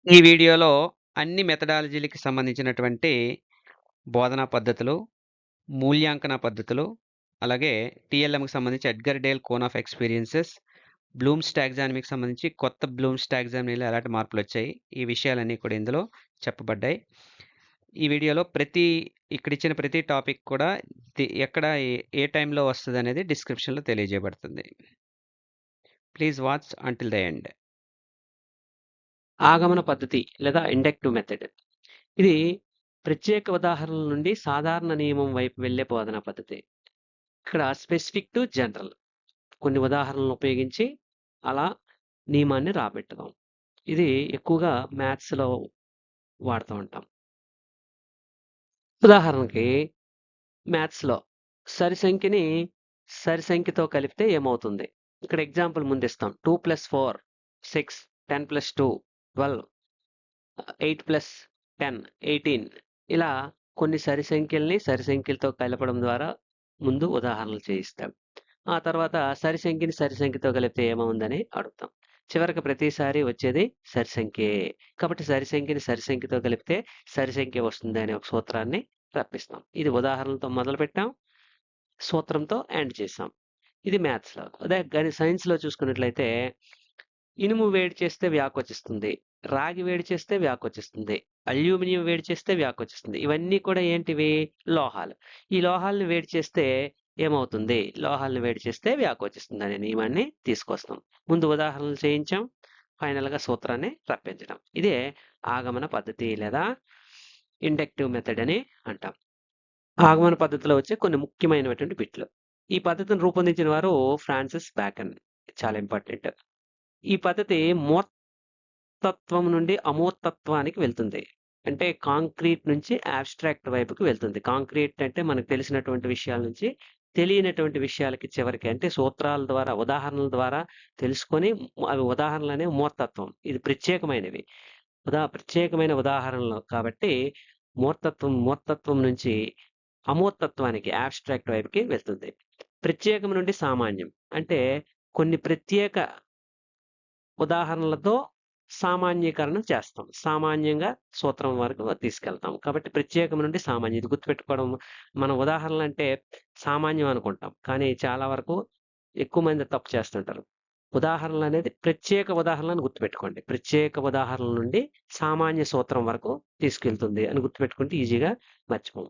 ఈ వీడియోలో అన్ని మెథడాలజీలకి సంబంధించినటువంటి బోధనా పద్ధతులు, మూల్యాంకన పద్ధతులు, అలాగే టీఎల్ఎంకి సంబంధించి Edgar Dale cone of experiences, Bloom's టాక్సానమీకి సంబంధించి కొత్త బ్లూమ్స్ టాక్సానమీలో ఎలాంటి మార్పులొచ్చాయి, ఈ విషయాలన్నీ కూడా ఇందులో చెప్పబడ్డాయి. ఈ వీడియోలో ఇక్కడిచ్చిన ప్రతి టాపిక్ కూడా ఎక్కడ ఏ టైంలో వస్తదనేది డిస్క్రిప్షన్‌లో తెలియజేయబడుతుంది. Please watch until the end. ఆగమన పద్ధతి లేదా ఇండక్టివ్ మెథడ్. ఇది ప్రత్యేక ఉదాహరణల నుండి సాధారణ నియమం వైపు వెళ్ళే బోధనా పద్ధతి. ఇక్కడ స్పెసిఫిక్ టు జనరల్ కొన్ని ఉదాహరణలను ఉపయోగించి అలా నియమాన్ని రాబెట్టుదాం. ఇది ఎక్కువగా మ్యాథ్స్‌లో వాడుతూ ఉంటాం. ఉదాహరణకి మ్యాథ్స్‌లో సరి సంఖ్యతో కలిపితే ఏమవుతుంది? ఇక్కడ ఎగ్జాంపుల్ ముందిస్తాం. 2 + 4 6 10 + 2 12 8 + 10 18 ఇలా కొన్ని సరి సంఖ్యలతో కలపడం ద్వారా ముందు ఉదాహరణలు చేయిస్తాం. ఆ తర్వాత సరి సంఖ్యతో కలిపితే ఏమవుతుందని అడుగుతాం. చివరికి ప్రతిసారి వచ్చేది సరి సంఖ్యే. కాబట్టి సరి సంఖ్యతో కలిపితే సరి సంఖ్య వస్తుంది అనే ఒక సూత్రాన్ని రప్పిస్తాం. ఇది ఉదాహరణలతో మొదలుపెట్టాం. సూత్రంతో ఎండ్ చేసాం. ఇది మ్యాథ్స్‌లో. అదే సైన్స్‌లో చూసుకున్నట్లయితే ఇనుము వేడి చేస్తే వ్యాకోచిస్తుంది. రాగి వేడి చేస్తే వ్యాకోచిస్తుంది. అల్యూమినియం వేడి చేస్తే వ్యాకోచిస్తుంది. ఇవన్నీ కూడా ఏంటివి? లోహాలు. ఈ లోహాలను వేడి చేస్తే ఏమవుతుంది? లోహాలను వేడి చేస్తే వ్యాకోచిస్తుంది అనే నియమాన్ని తీసుకొస్తాం. ముందు ఉదాహరణలు చేయించాం. ఫైనల్‌గా సూత్రాన్ని రప్పించడం. ఇదే ఆగమన పద్ధతి లేదా ఇండక్టివ్ మెథడ్ అని అంటాం. ఆగమన పద్ధతిలో వచ్చే కొన్ని ముఖ్యమైనటువంటి బిట్లు. ఈ పద్ధతిని రూపొందించిన వారు ఫ్రాన్సిస్ బ్యాకన్. చాలా ఇంపార్టెంట్. ఈ పద్ధతి మూర్తత్వం నుండి అమూర్తత్వానికి వెళ్తుంది. అంటే కాంక్రీట్ నుంచి అబ్స్ట్రాక్ట్ వైపుకి వెళ్తుంది. కాంక్రీట్ అంటే మనకు తెలిసినటువంటి విషయాల నుంచి తెలియనటువంటి విషయాలకి చివరికి అంటే సూత్రాల ద్వారా, ఉదాహరణల ద్వారా తెలుసుకొని అవి ఉదాహరణలనేవి మూర్తత్వం. ఇది ప్రత్యేకమైనవి. ప్రత్యేకమైన ఉదాహరణలు కాబట్టి మూర్తత్వం నుంచి అమూర్తత్వానికి అబ్స్ట్రాక్ట్ వైపుకి వెళ్తుంది. ప్రత్యేకం నుండి సామాన్యం అంటే కొన్ని ప్రత్యేక ఉదాహరణలతో సామాన్యీకరణం చేస్తాం. సామాన్యంగా సూత్రం వరకు తీసుకెళ్తాం. కాబట్టి ప్రత్యేకం నుండి సామాన్యం. ఇది గుర్తుపెట్టుకోవడం మన ఉదాహరణలంటే సామాన్యం అనుకుంటాం. కానీ చాలా వరకు ఎక్కువ మంది తప్పు చేస్తుంటారు. ఉదాహరణలనేది ప్రత్యేక ఉదాహరణలను గుర్తుపెట్టుకోండి. ప్రత్యేక ఉదాహరణల నుండి సామాన్య సూత్రం వరకు తీసుకెళ్తుంది అని గుర్తుపెట్టుకుంటే ఈజీగా మర్చిపోము.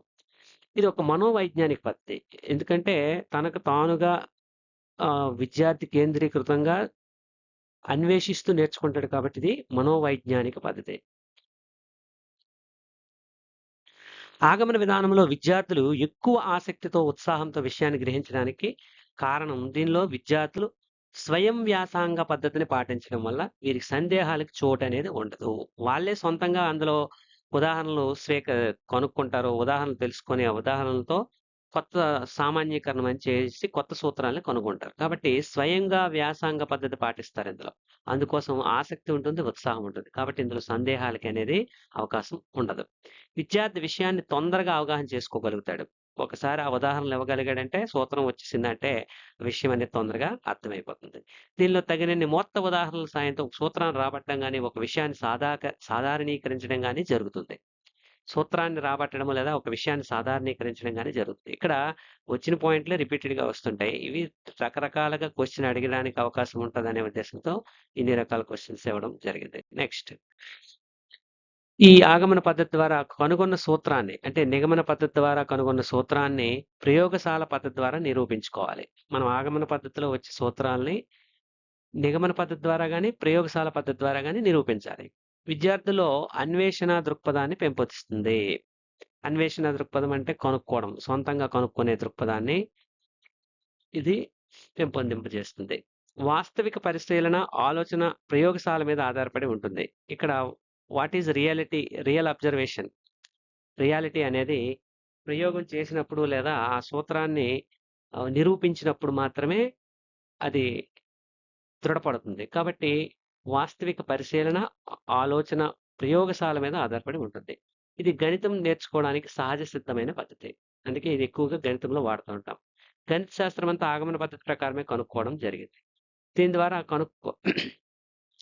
ఇది ఒక మనోవైజ్ఞానిక పద్ధతి. ఎందుకంటే తనకు తానుగా విద్యార్థి కేంద్రీకృతంగా అన్వేషిస్తూ నేర్చుకుంటాడు కాబట్టి ఇది మనోవైజ్ఞానిక పద్ధతి. ఆగమన విధానంలో విద్యార్థులు ఎక్కువ ఆసక్తితో, ఉత్సాహంతో విషయాన్ని గ్రహించడానికి కారణం దీనిలో విద్యార్థులు స్వయం వ్యాసంగ పద్ధతిని పాటించడం వల్ల వీరికి సందేహాలకు చోటనేది ఉండదు. వాళ్ళే సొంతంగా అందులో ఉదాహరణలు కనుక్కుంటారు. ఉదాహరణలు తెలుసుకొని ఆ ఉదాహరణలతో కొత్త సామాన్యీకరణం అని చేసి కొత్త సూత్రాలను కనుగొంటారు. కాబట్టి స్వయంగా వ్యాసంగ పద్ధతి పాటిస్తారు ఇందులో. అందుకోసం ఆసక్తి ఉంటుంది, ఉత్సాహం ఉంటుంది. కాబట్టి ఇందులో సందేహాలకి అనేది అవకాశం ఉండదు. విద్యార్థి విషయాన్ని తొందరగా అవగాహన చేసుకోగలుగుతాడు. ఒకసారి ఆ ఉదాహరణలు ఇవ్వగలిగాడంటే సూత్రం వచ్చేసిందంటే విషయం అనేది తొందరగా అర్థమైపోతుంది. దీనిలో తగినన్ని మూర్త ఉదాహరణల సాయంతో సూత్రాన్ని రాబట్టడం గాని, ఒక విషయాన్ని సాధారణీకరించడం గాని జరుగుతుంది. సూత్రాన్ని రాబట్టడం లేదా ఒక విషయాన్ని సాధారణీకరించడం గాని జరుగుతుంది. ఇక్కడ వచ్చిన పాయింట్‌లే రిపీటెడ్‌గా వస్తుంటాయి. ఇవి రకరకాలుగా క్వెషన్ అడగడానికి అవకాశం ఉంటదనే ఉద్దేశంతో ఇన్ని రకాల క్వెషన్స్ ఇవ్వడం జరిగింది. నెక్స్ట్ ఈ ఆగమన పద్ధతి ద్వారా కనుగొన్న సూత్రాన్ని అంటే నిగమన పద్ధతి ద్వారా కనుగొన్న సూత్రాన్ని ప్రయోగశాల పద్ధతి ద్వారా నిరూపించుకోవాలి. మనం ఆగమన పద్ధతిలో వచ్చే సూత్రాల్ని నిగమన పద్ధతి ద్వారా గాని, ప్రయోగశాల పద్ధతి ద్వారా గాని నిరూపించాలి. విద్యార్థుల్లో అన్వేషణ దృక్పథాన్ని పెంపొందిస్తుంది. అన్వేషణ దృక్పథం అంటే కనుక్కోవడం. సొంతంగా కనుక్కునే దృక్పథాన్ని ఇది పెంపొందింపజేస్తుంది. వాస్తవిక పరిశీలన, ఆలోచన ప్రయోగశాల మీద ఆధారపడి ఉంటుంది. ఇక్కడ what is real observation. Reality అనేది ప్రయోగం చేసినప్పుడు లేదా ఆ సూత్రాన్ని నిరూపించినప్పుడు మాత్రమే అది దృఢపడుతుంది. కాబట్టి వాస్తవిక పరిశీలన, ఆలోచన ప్రయోగశాల మీద ఆధారపడి ఉంటుంది. ఇది గణితం నేర్చుకోవడానికి సహజ సిద్ధమైన పద్ధతి. అందుకే ఇది ఎక్కువగా గణితంలో వాడుతూ ఉంటాం. గణిత శాస్త్రం అంతా ఆగమన పద్ధతి ప్రకారమే కనుక్కోవడం జరిగింది. దీని ద్వారా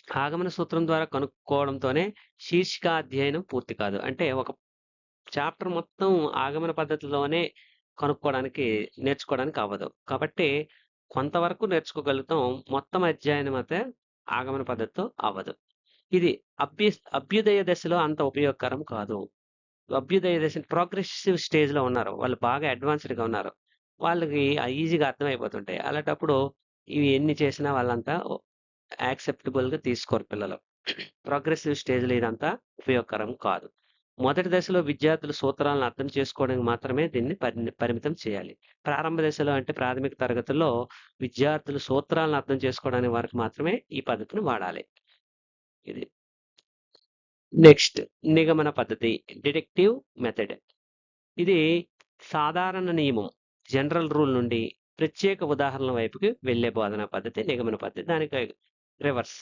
ఆగమన సూత్రం ద్వారా కనుక్కోవడంతోనే శీర్షిక అధ్యయనం పూర్తి కాదు. అంటే ఒక చాప్టర్ మొత్తం ఆగమన పద్ధతిలోనే నేర్చుకోవడానికి అవ్వదు. కాబట్టి కొంతవరకు నేర్చుకోగలుగుతాం. మొత్తం అధ్యయనం అయితే ఆగమన పద్ధతితో అవ్వదు. ఇది అభ్యుదయ దశలో అంత ఉపయోగకరం కాదు. అభ్యుదయ దశ ప్రోగ్రెసివ్ స్టేజ్‌లో ఉన్నారు. వాళ్ళు బాగా అడ్వాన్స్‌డ్‌గా ఉన్నారు. వాళ్ళకి ఈజీగా అర్థమైపోతుంటాయి. అలాంటప్పుడు ఇవి ఎన్ని చేసినా వాళ్ళంతా యాక్సెప్టబుల్‌గా తీసుకోరు పిల్లలు. ప్రోగ్రెసివ్ స్టేజ్‌లో ఇదంతా ఉపయోగకరం కాదు. మొదటి దశలో విద్యార్థులు సూత్రాలను అర్థం చేసుకోవడానికి మాత్రమే దీన్ని పరిమితం చేయాలి. ప్రారంభ దశలో అంటే ప్రాథమిక తరగతుల్లో విద్యార్థులు సూత్రాలను అర్థం చేసుకోవడానికి వరకు మాత్రమే ఈ పద్ధతిని వాడాలి. ఇది. నెక్స్ట్ నిగమన పద్ధతి, డిడక్టివ్ మెథడ్. ఇది సాధారణ నియమం, జనరల్ రూల్ నుండి ప్రత్యేక ఉదాహరణల వైపుకి వెళ్ళే బోధనా పద్ధతి నిగమన పద్ధతి. దానికి రివర్స్,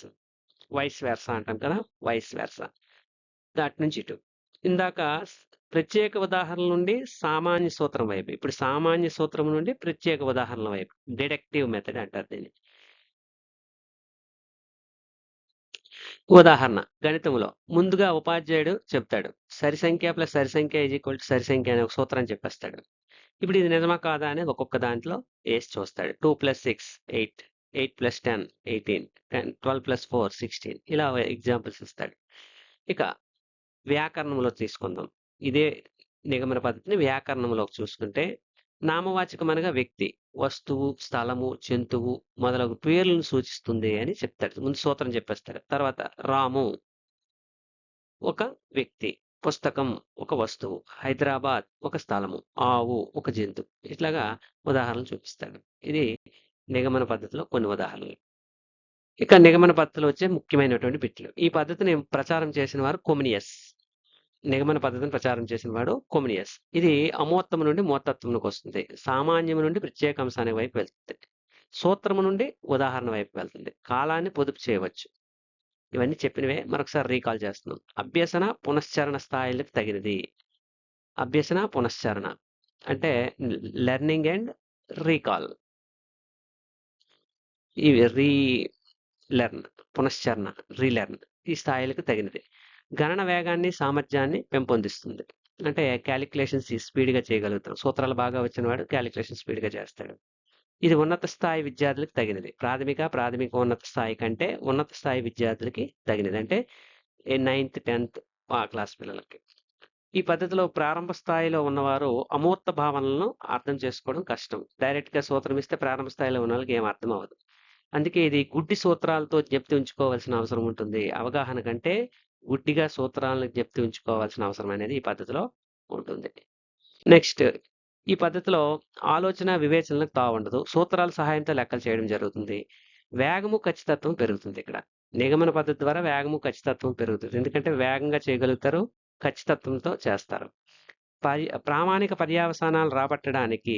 వైస్ వెర్సా అంటాం కదా, వైస్ వెర్సా. అటు నుంచి ఇటు. ఇందాక ప్రత్యేక ఉదాహరణల నుండి సామాన్య సూత్రం వైపు, ఇప్పుడు సామాన్య సూత్రం నుండి ప్రత్యేక ఉదాహరణల వైపు, డిడక్టివ్ మెథడ్ అంటారు దీన్ని. ఉదాహరణ గణితంలో ముందుగా ఉపాధ్యాయుడు చెప్తాడు, సరి సంఖ్య ప్లస్ సరి సంఖ్య ఈజ్ ఈక్వల్ టు సరి సంఖ్య అనే ఒక సూత్రాన్ని చెప్పేస్తాడు. ఇప్పుడు ఇది నిజమా కాదా అనేది ఒక్కొక్క దాంట్లో వేసి చూస్తాడు. 2 + 6 8, 8 + 10 18, 12 + 4 16, ఇలా ఎగ్జాంపుల్స్ ఇస్తాడు. ఇక వ్యాకరణంలో తీసుకుందాం. ఇదే నిగమన పద్ధతిని వ్యాకరణంలోకి చూసుకుంటే, నామవాచకం అనగా వ్యక్తి, వస్తువు, స్థలము, జంతువు మొదలగు పేర్లను సూచిస్తుంది అని చెప్తాడు. ముందు సూత్రం చెప్పేస్తాడు. తర్వాత రాము ఒక వ్యక్తి, పుస్తకం ఒక వస్తువు, హైదరాబాద్ ఒక స్థలము, ఆవు ఒక జంతువు. ఇట్లాగా ఉదాహరణలు చూపిస్తాడు. ఇది నిగమన పద్ధతిలో కొన్ని ఉదాహరణలు. ఇక నిగమన పద్ధతిలో వచ్చే ముఖ్యమైనటువంటి బిట్లు. ఈ పద్ధతిని ప్రచారం చేసిన వారు కొమినియస్. నిగమన పద్ధతిని ప్రచారం చేసిన వాడు కొమినియస్. ఇది అమూర్తం నుండి మూర్తత్వంలోకి వస్తుంది. సామాన్యం నుండి ప్రత్యేక అంశానికి వైపు వెళ్తుంది. సూత్రము నుండి ఉదాహరణ వైపు వెళ్తుంది. కాలాన్ని పొదుపు చేయవచ్చు. ఇవన్నీ చెప్పినవే మరొకసారి రీకాల్ చేస్తున్నాం. అభ్యసన పునశ్చరణ స్థాయిలకు తగినది. అభ్యసన పునశ్చరణ అంటే లెర్నింగ్ అండ్ రీకాల్. ఇవి రీలెర్న్, పునశ్చరణ, రీలెర్న్ ఈ స్థాయిలకు తగినది. గణన వేగాన్ని, సామర్థ్యాన్ని పెంపొందిస్తుంది. అంటే క్యాలిక్యులేషన్స్ స్పీడ్‌గా చేయగలుగుతాం. సూత్రాలు బాగా వచ్చిన వాడు క్యాలిక్యులేషన్ స్పీడ్‌గా చేస్తాడు. ఇది ఉన్నత స్థాయి విద్యార్థులకు తగినది. ప్రాథమిక ఉన్నత స్థాయి కంటే ఉన్నత స్థాయి విద్యార్థులకి తగినది. అంటే 9th, 10th ఆ క్లాస్ పిల్లలకి. ఈ పద్ధతిలో ప్రారంభ స్థాయిలో ఉన్నవారు అమూర్త భావనలను అర్థం చేసుకోవడం కష్టం. డైరెక్ట్‌గా సూత్రం ఇస్తే ప్రారంభ స్థాయిలో ఉన్న వాళ్ళకి ఏం అర్థం అవ్వదు. అందుకే ఇది గుడ్డి సూత్రాలతో జ్ఞప్తి ఉంచుకోవాల్సిన అవసరం ఉంటుంది. అవగాహన కంటే గుడ్డిగా సూత్రాలను జ్ఞప్తి ఉంచుకోవాల్సిన అవసరం అనేది ఈ పద్ధతిలో ఉంటుంది. నెక్స్ట్ ఈ పద్ధతిలో ఆలోచన, వివేచనలకు తావుండదు. సూత్రాల సహాయంతో లెక్కలు చేయడం జరుగుతుంది. వేగము, ఖచ్చితత్వం పెరుగుతుంది ఇక్కడ. నిగమన పద్ధతి ద్వారా వేగము, ఖచ్చితత్వం పెరుగుతుంది. ఎందుకంటే వేగంగా చేయగలుగుతారు, ఖచ్చితత్వంతో చేస్తారు. ప్రామాణిక పర్యవసానాలు రాబట్టడానికి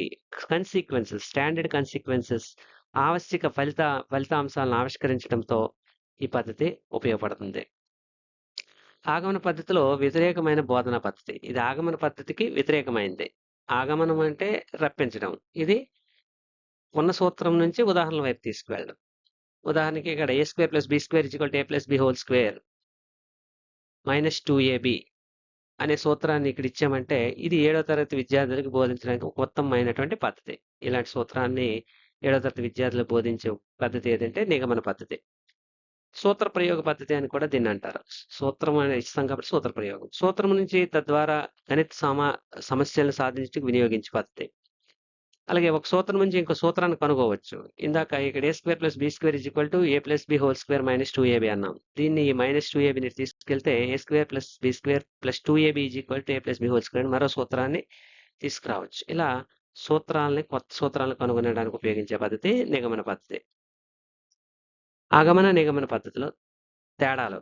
స్టాండర్డ్ కన్సీక్వెన్సెస్, ఆవశ్యక ఫలితాంశాలను ఆవిష్కరించడంతో ఈ పద్ధతి ఉపయోగపడుతుంది. ఆగమన పద్ధతిలో వ్యతిరేకమైన బోధనా పద్ధతి. ఇది ఆగమన పద్ధతికి వ్యతిరేకమైంది. ఆగమనం అంటే రప్పించడం. ఇది ఉన్న సూత్రం నుంచి ఉదాహరణల వైపు తీసుకువెళ్ళడం. ఉదాహరణకి ఇక్కడ a² + b² = a + b² -2ab అనే సూత్రాన్ని ఇక్కడ ఇచ్చామంటే ఇది 7వ తరగతి విద్యార్థులకు బోధించడానికి ఒక ఉత్తమమైనటువంటి పద్ధతి. ఇలాంటి సూత్రాన్ని 7వ తరగతి విద్యార్థులకు బోధించే పద్ధతి ఏదంటే నిగమన పద్ధతి. సూత్ర ప్రయోగ పద్ధతి అని కూడా దీన్ని అంటారు. సూత్రం అనేది ఇస్తాం కాబట్టి సూత్ర ప్రయోగం. సూత్రం నుంచి తద్వారా గణిత సమస్యలను సాధించడానికి వినియోగించే పద్ధతి. అలాగే ఒక సూత్రం నుంచి ఇంకో సూత్రాన్ని కనుగొవచ్చు. ఇందాక ఇక్కడ a² + b² = a + b² -2ab అన్నాం. దీన్ని -2abని తీసుకెళ్తే a² + b² + 2ab = a + b² మరో సూత్రాన్ని తీసుకురావచ్చు. ఇలా కొత్త సూత్రాలను కనుగొనడానికి ఉపయోగించే పద్ధతి నిగమన పద్ధతి. ఆగమన, నిగమన పద్ధతిలో తేడాలు.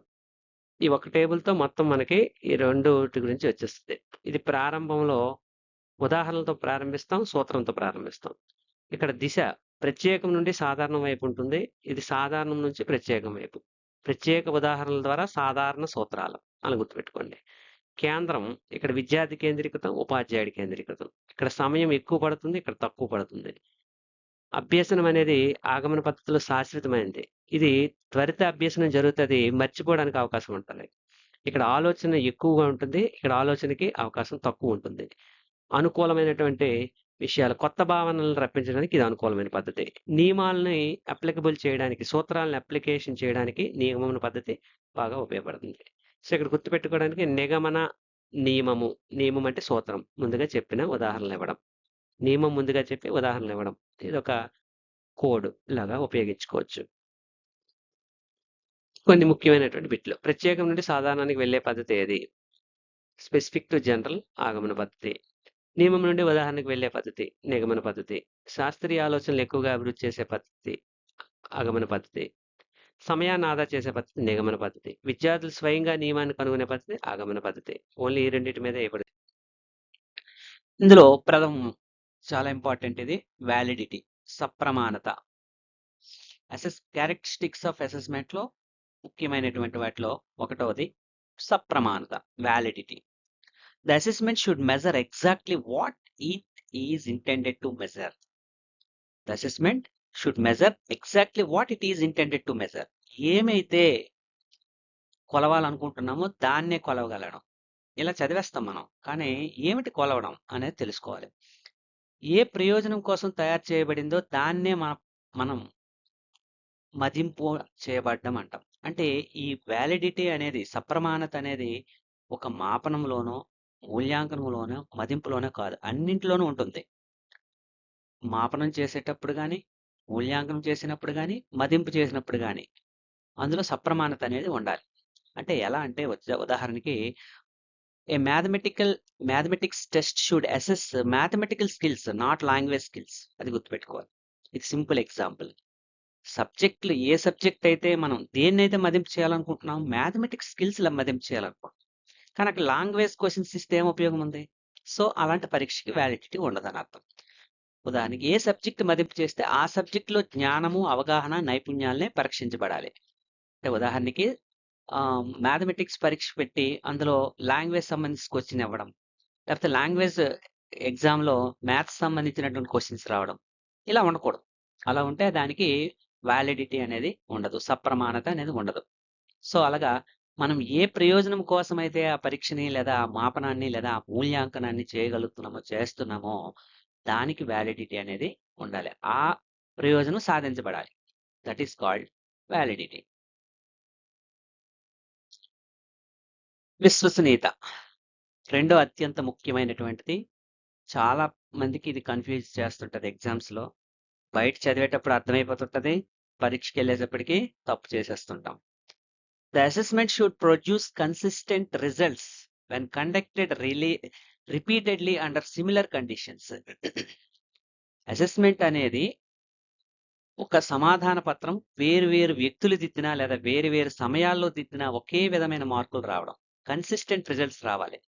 ఈ ఒక టేబుల్‌తో మొత్తం మనకి ఈ రెండిటి గురించి వచ్చేస్తది. ఇది ప్రారంభంలో ఉదాహరణలతో ప్రారంభిస్తాం, సూత్రంతో ప్రారంభిస్తాం. ఇక్కడ దిశ ప్రత్యేకం నుండి సాధారణం వైపు ఉంటుంది. ఇది సాధారణం నుంచి ప్రత్యేకం వైపు. ప్రత్యేక ఉదాహరణల ద్వారా సాధారణ సూత్రాలు అని గుర్తుపెట్టుకోండి. కేంద్రం ఇక్కడ విద్యార్థి కేంద్రీకృతం, ఉపాధ్యాయుడి కేంద్రీకృతం. ఇక్కడ సమయం ఎక్కువ పడుతుంది, ఇక్కడ తక్కువ పడుతుంది. అభ్యసనం అనేది ఆగమన పద్ధతిలో శాశ్వతమైనది. ఇది త్వరిత అభ్యసనం జరుగుతది. మర్చిపోవడానికి అవకాశం ఉంటది. ఇక్కడ ఆలోచన ఎక్కువగా ఉంటుంది. ఇక్కడ ఆలోచనకి అవకాశం తక్కువ ఉంటుంది. అనుకూలమైనటువంటి విషయాలు, కొత్త భావనలను రప్పించడానికి ఇది అనుకూలమైన పద్ధతి. నియమాలని అప్లికబుల్ చేయడానికి, సూత్రాలను అప్లికేషన్ చేయడానికి నియమన పద్ధతి బాగా ఉపయోగపడుతుంది. సో, ఇక్కడ గుర్తుపెట్టుకోవడానికి నిగమన, నియమము. నియమం అంటే సూత్రం. ముందుగా చెప్పిన ఉదాహరణలు ఇవ్వడం. నియమం ముందుగా చెప్పి ఉదాహరణలు ఇవ్వడం. ఇదొక కోడ్ లాగా ఉపయోగించుకోవచ్చు. కొన్ని ముఖ్యమైనటువంటి బిట్లు. ప్రత్యేకం నుండి సాధారణానికి వెళ్ళే పద్ధతి ఏది? స్పెసిఫిక్ టు జనరల్ ఆగమన పద్ధతి. నియమం నుండి ఉదాహరణకు వెళ్ళే పద్ధతి నిగమన పద్ధతి. శాస్త్రీయ ఆలోచనలు ఎక్కువగా అభివృద్ధి చేసే పద్ధతి ఆగమన పద్ధతి. సమయాన్ని ఆదా చేసే పద్ధతి నిగమన పద్ధతి. విద్యార్థులు స్వయంగా నియమాన్ని కనుగొనే పద్ధతి ఆగమన పద్ధతి. ఓన్లీ ఈ రెండింటి మీద ఇవ్వబడింది. ఇందులో ప్రథమం చాలా ఇంపార్టెంట్, ఇది వ్యాలిడిటీ, సప్రమాణత. క్యారెక్టరిస్టిక్స్ ఆఫ్ అసెస్మెంట్ లో ముఖ్యమైనటువంటి వాటిలో ఒకటవది సప్రమాణత, validity. The assessment should measure exactly what it is intended to measure. The assessment should measure exactly what it is intended to measure. ఏమైతే కొలవాలనుకుంటున్నామో దాన్నే కొలవగలడం. ఇలా చదివేస్తాం మనం, కానీ ఏమిటి కొలవడం అనేది తెలుసుకోవాలి. ఏ ప్రయోజనం కోసం తయారు చేయబడిందో దాన్నే మనం మదింపు చేయబడ్డం అంటాం. అంటే ఈ వ్యాలిడిటీ అనేది, సప్రమాణత అనేది ఒక మాపనంలోనో మూల్యాంకనంలోనో మదింపులోనో కాదు, అన్నింటిలోనూ ఉంటుంది. మాపనం చేసేటప్పుడు కానీ, మూల్యాంకనం చేసినప్పుడు కానీ, మదింపు చేసినప్పుడు కానీ అందులో సప్రమాణత అనేది ఉండాలి. అంటే ఎలా అంటే, ఉదాహరణకి a mathematics test should assess mathematical skills, not language skills. అది గుర్తుపెట్టుకోవాలి. ఇది సింపుల్ ఎగ్జాంపుల్. సబ్జెక్టులు, ఏ సబ్జెక్ట్ అయితే మనం దేన్నైతే మదింపు చేయాలనుకుంటున్నాం, మ్యాథమెటిక్స్ స్కిల్స్ మదింపు చేయాలనుకుంటున్నాం, కానీ అక్కడ లాంగ్వేజ్ క్వశ్చన్స్ ఇస్తే ఏం ఉపయోగం ఉంది? సో అలాంటి పరీక్షకి వ్యాలిడిటీ ఉండదని అర్థం. ఉదాహరణకి ఏ సబ్జెక్ట్ మదింపు చేస్తే ఆ సబ్జెక్టులో జ్ఞానము, అవగాహన, నైపుణ్యాలనే పరీక్షించబడాలి. అంటే ఉదాహరణకి మ్యాథమెటిక్స్ పరీక్ష పెట్టి అందులో లాంగ్వేజ్ సంబంధించి క్వశ్చన్ ఇవ్వడం, లేకపోతే లాంగ్వేజ్ ఎగ్జామ్లో మ్యాథ్స్ సంబంధించినటువంటి క్వశ్చన్స్ రావడం, ఇలా ఉండకూడదు. అలా ఉంటే దానికి వ్యాలిడిటీ అనేది ఉండదు, సప్రమాణత అనేది ఉండదు. సో అలాగా మనం ఏ ప్రయోజనం కోసం అయితే ఆ పరీక్షని లేదా ఆ మాపనాన్ని లేదా ఆ మూల్యాంకనాన్ని చేస్తున్నామో దానికి వ్యాలిడిటీ అనేది ఉండాలి. ఆ ప్రయోజనం సాధించబడాలి. That is called validity. విశ్వసనీయత రెండో అత్యంత ముఖ్యమైనటువంటిది. చాలా మందికి ఇది కన్ఫ్యూజ్ చేస్తుంటది ఎగ్జామ్స్ లో. బయట చదివేటప్పుడు అర్థమైపోతుంటది, పరీక్షకి వెళ్ళేటప్పటికి తప్పు చేసేస్తుంటాం. The assessment should produce consistent results when conducted repeatedly under similar conditions. Assessment అనేది ఒక సమాధాన పత్రం వేరు వేరు వ్యక్తులు దిద్దినా లేదా వేరు వేరు సమయాల్లో దిద్దినా ఒకే విధమైన మార్కులు రావడం, కన్సిస్టెంట్ రిజల్ట్స్ రావాలి.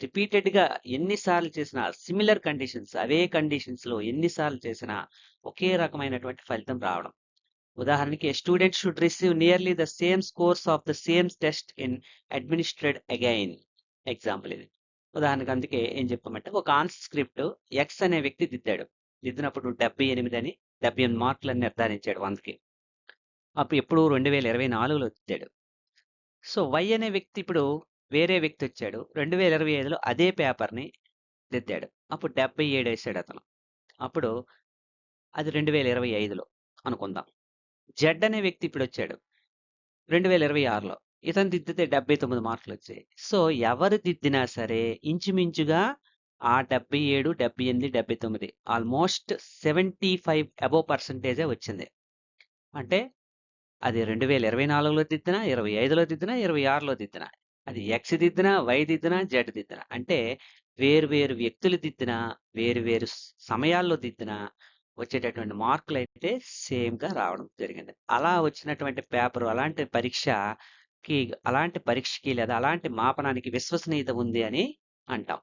రిపీటెడ్ గా ఎన్నిసార్లు చేసినా, సిమిలర్ కండిషన్స్, అవే కండిషన్స్ లో ఎన్నిసార్లు చేసినా ఒకే రకమైనటువంటి ఫలితం రావడం. ఉదాహరణకి student should receive nearly the same scores of the same test in administered again. Example ఇది. ఉదాహరణకి అందుకే ఏం చెప్పామంటే, ఒక ఆన్సర్ స్క్రిప్ట్ ఎక్స్ అనే వ్యక్తి దిద్దినప్పుడు 78 అని 78 మార్కులని నిర్ధారించాడు 100కి. అప్పుడు ఎప్పుడు 2024లో దిద్దాడు. సో వై అనే వ్యక్తి ఇప్పుడు వేరే వ్యక్తి వచ్చాడు, 2025లో అదే పేపర్ని దిద్దాడు. అప్పుడు 77 వేసాడు అతను. అప్పుడు అది 2025లో అనుకుందాం. జెడ్ అనే వ్యక్తి ఇప్పుడు వచ్చాడు 2026లో, ఇతను దిద్దితే 79 మార్కులు వచ్చాయి. సో ఎవరు దిద్దినా సరే ఇంచుమించుగా ఆ 77, 78, 79 ఆల్మోస్ట్ 75 అబోవ్ పర్సెంటేజే వచ్చింది. అంటే అది 2024లో దిద్దినా, 25లో దిద్దినా, 26లో దిద్దినా, అది ఎక్స్ దిద్దినా, వై దిద్దినా, జెడ్ దిద్దినా, అంటే వేరు వేరు వ్యక్తులు దిద్దినా, వేరు వేరు సమయాల్లో దిద్దినా వచ్చేటటువంటి మార్కులు అయితే సేమ్ గా రావడం జరిగింది. అలా వచ్చినటువంటి పేపర్, అలాంటి పరీక్షకి లేదా అలాంటి మాపనానికి విశ్వసనీయత ఉంది అని అంటాం.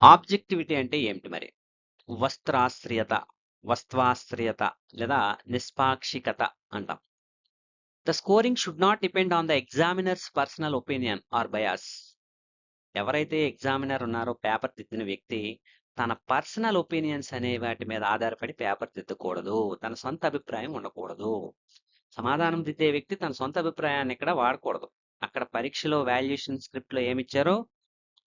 ఆబ్జెక్టివిటీ అంటే ఏమిటి మరి? వస్త్వాశ్రయత లేదా నిష్పాక్షికత అంటాం. The scoring should not depend on the examiners personal opinion or bias. ఎవరైతే ఎగ్జామినర్ ఉన్నారో, పేపర్ దిద్దిన వ్యక్తి, తన పర్సనల్ ఒపీనియన్స్ అనే వాటి మీద ఆధారపడి పేపర్ దిద్దకూడదు. తన సొంత అభిప్రాయం ఉండకూడదు. సమాధానం దిద్దే వ్యక్తి తన సొంత అభిప్రాయాన్ని ఇక్కడ వాడకూడదు. అక్కడ పరీక్షలో వాల్యుయేషన్ స్క్రిప్ట్‌లో ఏమిచ్చారో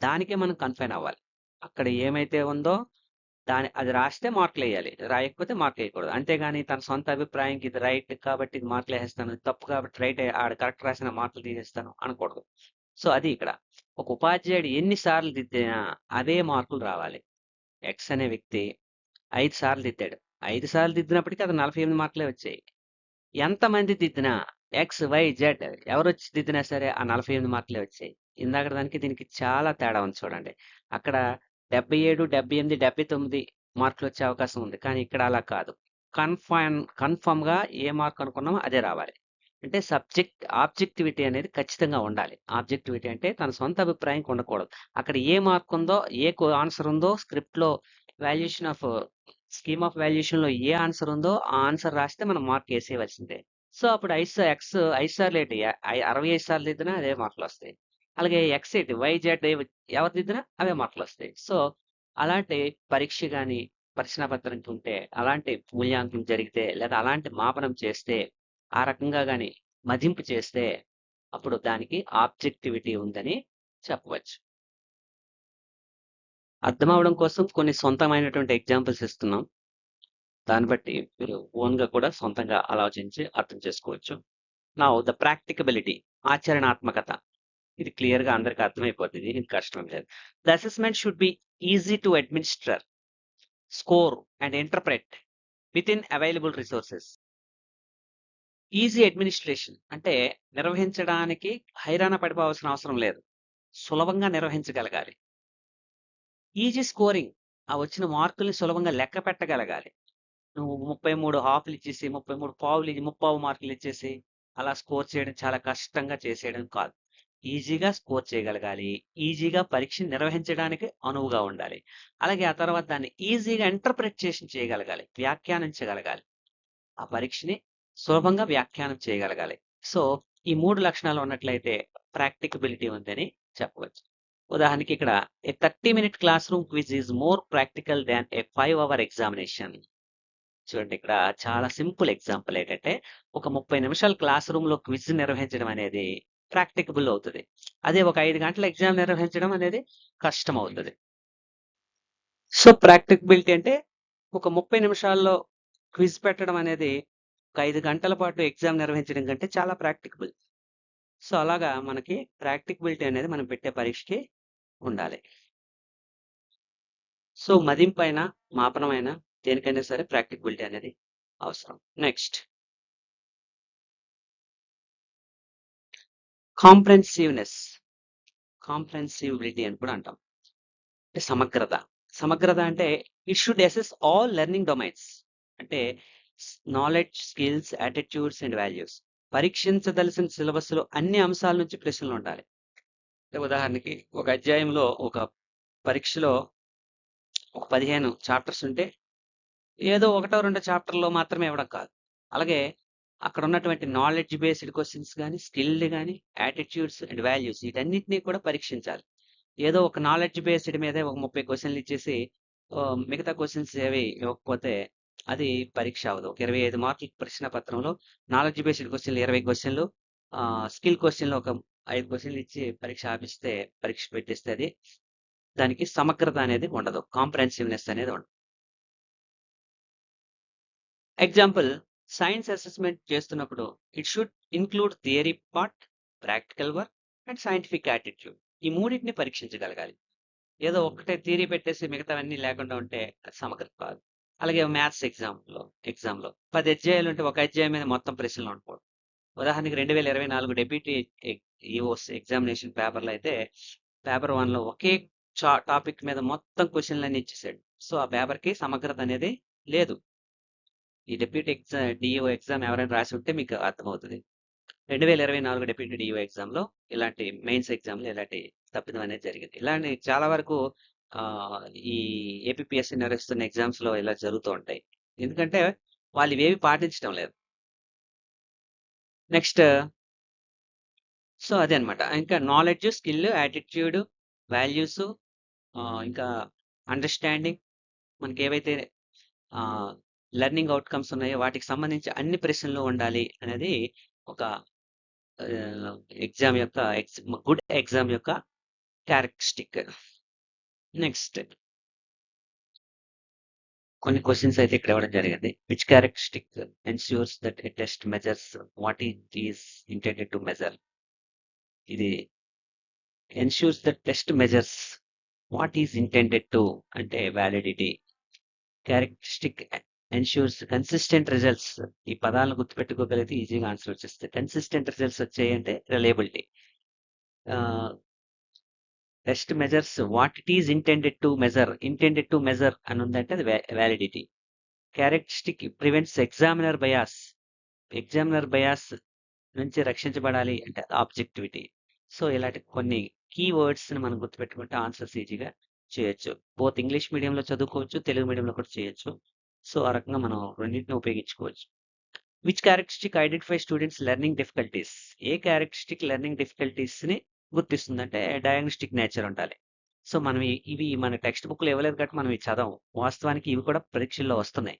దానికే మనం కన్ఫైన్ అవ్వాలి. అక్కడ ఏమైతే ఉందో అది రాస్తే మార్కులెయ్యాలి. రాయకపోతే మార్కులెయకూడదు. అంతేగాని తన సొంత అభిప్రాయంకి ఇది రైట్ కాబట్టి ఇది మార్కులేసేస్తాను. ఇది తప్పు కాబట్టి రైట్ ఆడు కరెక్ట్ రాసిన మార్కులు తీసేస్తాను అనకూడదు. సో, అది ఇక్కడ. ఒక ఉపాధ్యాయుడు ఎన్ని సార్లు దిద్దినా అదే మార్కులు రావాలి. ఎక్స్ అనే వ్యక్తి 5 సార్లు దిద్దాడు. 5 సార్లు దిద్దినప్పటికి అది 48 మార్కులే వచ్చాయి. ఎంతమంది దిద్దినా ఎక్స్, వై, జెడ్ ఎవరొచ్చి దిద్దినా సరే ఆ 48 మార్కులే వచ్చాయి. ఇందాకటి దానికి దీనికి చాలా తేడా ఉంది చూడండి. అక్కడ 77, 78, 79 మార్కులొచ్చే అవకాశం ఉంది. కానీ ఇక్కడ అలా కాదు. కన్ఫర్మ్‌గా ఏ మార్క్ అనుకున్నామో అదే రావాలి. అంటే ఆబ్జెక్టివిటీ అనేది ఖచ్చితంగా ఉండాలి. ఆబ్జెక్టివిటీ అంటే తన సొంత అభిప్రాయంకి ఉండకూడదు. అక్కడ ఏ మార్క్ ఉందో, ఆన్సర్ ఉందో స్క్రిప్ట్‌లో వాల్యుయేషన్ ఆఫ్ స్కీమ్ ఆఫ్ వాల్యుయేషన్‌లో ఏ ఆన్సర్ ఉందో ఆ ఆన్సర్ రాస్తే మనం మార్క్ ఏసేయవలసిందే. సో, అప్పుడు ఎక్స్ 5 సార్లు ఏంటి 65 సార్లు దిద్దినా అదే మార్కులొస్తాయి. అలాగే ఎక్స్ ఏంటి వై, జెడ్ ఎవరు దిద్దినా అవే మార్కులొస్తాయి. సో, అలాంటి పరీక్ష గాని, ప్రశ్నపత్రం ఉంటే, అలాంటి మూల్యాంకనం జరిగితే, లేదా అలాంటి మాపనం చేస్తే, ఆ రకంగా గాని మదింపు చేస్తే, అప్పుడు దానికి ఆబ్జెక్టివిటీ ఉందని చెప్పవచ్చు. అర్థమవ్వడం కోసం కొన్ని సొంతమైనటువంటి ఎగ్జాంపుల్స్ ఇస్తున్నాం. దాన్ని బట్టి మీరు ఓన్‌గా కూడా సొంతంగా ఆలోచించి అర్థం చేసుకోవచ్చు. నౌ ద ప్రాక్టికబిలిటీ ఆచరణాత్మకత. ఇది క్లియర్‌గా అందరికి అర్థమైపోద్ది. ఇది కష్టం లేదు. The assessment should be easy to administer, score and interpret within available resources. Easy administration అంటే నిర్వహించడానికి హైరాణ పడిపోవాల్సిన అవసరం లేదు. సులభంగా నిర్వహించగలగాలి. ఈజీ స్కోరింగ్ ఆ వచ్చిన మార్కుల్ని సులభంగా లెక్క పెట్టగలగాలి. నువ్వు 33 హాఫ్‌లు ఇచ్చేసి, 33 పావులు ముప్పావు మార్కులు ఇచ్చేసి, అలా స్కోర్ చేయడం చాలా కష్టంగా చేసేయడం కాదు. ఈజీగా స్కోర్ చేయగలగాలి. ఈజీగా పరీక్షను నిర్వహించడానికి అనువుగా ఉండాలి. అలాగే ఆ తర్వాత దాన్ని ఈజీగా ఇంటర్ప్రిటేషన్ చేయగలగాలి. వ్యాఖ్యానించగలగాలి. ఆ పరీక్షని సులభంగా వ్యాఖ్యానం చేయగలగాలి. సో, ఈ 3 లక్షణాలు ఉన్నట్లయితే ప్రాక్టికబిలిటీ ఉందని చెప్పవచ్చు. ఉదాహరణకి ఇక్కడ ఏ 30-minute class room quiz is more practical than A 5-hour examination. చూడండి ఇక్కడ చాలా సింపుల్ ఎగ్జాంపుల్ ఏంటంటే, ఒక 30 నిమిషాలు క్లాస్ రూమ్‌లో క్విజ్ నిర్వహించడం అనేది ప్రాక్టికబుల్ అవుతది. అదే ఒక 5 గంటల ఎగ్జామ్ నిర్వహించడం అనేది కష్టమవుతది. సో, ప్రాక్టికబిలిటీ అంటే ఒక 30 నిమిషాల్లో క్విజ్ పెట్టడం అనేది ఒక 5 గంటల పాటు ఎగ్జామ్ నిర్వహించడం కంటే చాలా ప్రాక్టికబుల్. సో, అలాగా మనకి ప్రాక్టికబిలిటీ అనేది మనం పెట్టే పరీక్షకి ఉండాలి. సో, మదింపైన, మాపనమైనా దేనికైనా సరే ప్రాక్టికబిలిటీ అనేది అవసరం. నెక్స్ట్ కాంప్రెహెన్సివ్‌నెస్. కాంప్రెహెన్సిబిలిటీ అని కూడా అంటాం. అంటే సమగ్రత. సమగ్రత అంటే it should assess all learning domains. అంటే knowledge, skills, attitudes and values. పరీక్షించదలసిన సిలబస్‌లో అన్ని అంశాల నుంచి ప్రశ్నలుండాలి. అంటే ఉదాహరణకి ఒక అధ్యాయంలో ఒక పరీక్షలో ఒక 15 చాప్టర్స్ ఉంటే ఏదో ఒకటో రెండో చాప్టర్‌లో మాత్రమే ఇవ్వడం కాదు. అలాగే అక్కడ ఉన్నటువంటి నాలెడ్జ్ బేస్డ్ క్వెషన్స్ గాని, స్కిల్‌డ్ గాని, యాటిట్యూడ్స్ అండ్ వాల్యూస్ వీటన్నిటిని కూడా పరీక్షించాలి. ఏదో ఒక నాలెడ్జ్ బేస్డ్ మీదే ఒక 30 క్వెషన్‌లు ఇచ్చేసి మిగతా క్వెషన్స్ ఏవి ఇవ్వకపోతే అది పరీక్ష అవ్వదు. ఒక 25 మార్కుల ప్రశ్న పత్రంలో నాలెడ్జ్ బేస్డ్ క్వెషన్‌లు 20 క్వెషన్‌లు, స్కిల్ క్వెషన్‌లు ఒక 5 క్వెషన్‌లు ఇచ్చి పరీక్ష ఆపిస్తే, పరీక్ష పెట్టిస్తే అది దానికి సమగ్రత అనేది ఉండదు. కాంప్రెహెన్సివ్‌నెస్ అనేది ఉండదు. ఎగ్జాంపుల్ సైన్స్ అసెస్మెంట్ చేస్తున్నప్పుడు it should include theory part, practical work and scientific attitude. ఈ మూడింటిని పరీక్షించగలగాలి. ఏదో ఒక్కటే థియరీ పెట్టేసి మిగతావన్నీ లేకుండా ఉంటే అది సమగ్రత కాదు. అలాగే మ్యాథ్స్ ఎగ్జామ్‌లో 10 అధ్యాయాలు ఉంటే ఒక అధ్యాయం మీద మొత్తం ప్రశ్నలు ఉండకూడదు. ఉదాహరణకి 2024 డెప్యూటీ ఈఓస్ ఎగ్జామినేషన్ పేపర్‌లో అయితే పేపర్ 1లో ఒకే టాపిక్ మీద మొత్తం క్వెషన్‌లన్నీ ఇచ్చేసాడు. సో, ఆ పేపర్‌కి సమగ్రత అనేది లేదు. ఈ డెప్యూటీ డీఈఓ ఎగ్జామ్ ఎవరైనా రాసి ఉంటే మీకు అర్థమవుతది. 2024 డెప్యూటీ డీఈఓ ఎగ్జామ్‌లో ఇలాంటి మెయిన్స్ ఎగ్జామ్‌లో ఇలాంటి తప్పిదం అనేది జరిగింది. ఇలాంటి చాలా వరకు ఈ ఏపీపీఎస్సీ నిర్వహిస్తున్న ఎగ్జామ్స్‌లో ఇలా జరుగుతూ ఉంటాయి. ఎందుకంటే వాళ్ళు ఇవేవి పాటించడం లేదు. నెక్స్ట్ సో, అదే అన్నమాట. ఇంకా నాలెడ్జ్, స్కిల్, యాటిట్యూడ్, వాల్యూస్ ఇంకా అండర్‌స్టాండింగ్ మనకేవైతే లెర్నింగ్ అవుట్‌కమ్స్ ఉన్నాయో వాటికి సంబంధించి అన్ని ప్రశ్నలు ఉండాలి అనేది ఒక ఎగ్జామ్ యొక్క గుడ్ ఎగ్జామ్ యొక్క క్యారెక్టరిస్టిక్. నెక్స్ట్ కొన్ని క్వెషన్స్ అయితే ఇక్కడ ఇవ్వడం జరిగింది. Which characteristic ensures that a test measures what it is intended to measure? ఇది ensures that test measures what is intended to అంటే validity. Characteristic ensures consistent results. ఈ పదాలను గుర్తుపెట్టుకోగలిగితే ఈజీగా ఆన్సర్ వచ్చేస్తాయి. కన్సిస్టెంట్ రిజల్ట్స్ వచ్చాయంటే reliability. Test measures what it is intended to measure అని ఉందంటే అది validity. Characteristic prevents examiner bias నుంచి రక్షించబడాలి అంటే ఆబ్జెక్టివిటీ. సో ఇలాంటి కొన్ని కీవర్డ్స్ ని మనం గుర్తుపెట్టుకుంటే ఆన్సర్స్ ఈజీగా చేయొచ్చు. బోత్ ఇంగ్లీష్ మీడియంలో చదువుకోవచ్చు, తెలుగు మీడియంలో కూడా చేయొచ్చు. సో ఆ రకంగా మనం రెండింటిని ఉపయోగించుకోవచ్చు. Which characteristic identify students learning difficulties? A characteristic learning difficulties ని గుర్తిస్తుంది అంటే డయాగ్నోస్టిక్ నేచర్ ఉండాలి. సో మనం ఇవి మన టెక్స్ట్ బుక్లో ఇవ్వలేదు కాబట్టి మనం ఇవి చదవం. వాస్తవానికి ఇవి కూడా పరీక్షల్లో వస్తున్నాయి,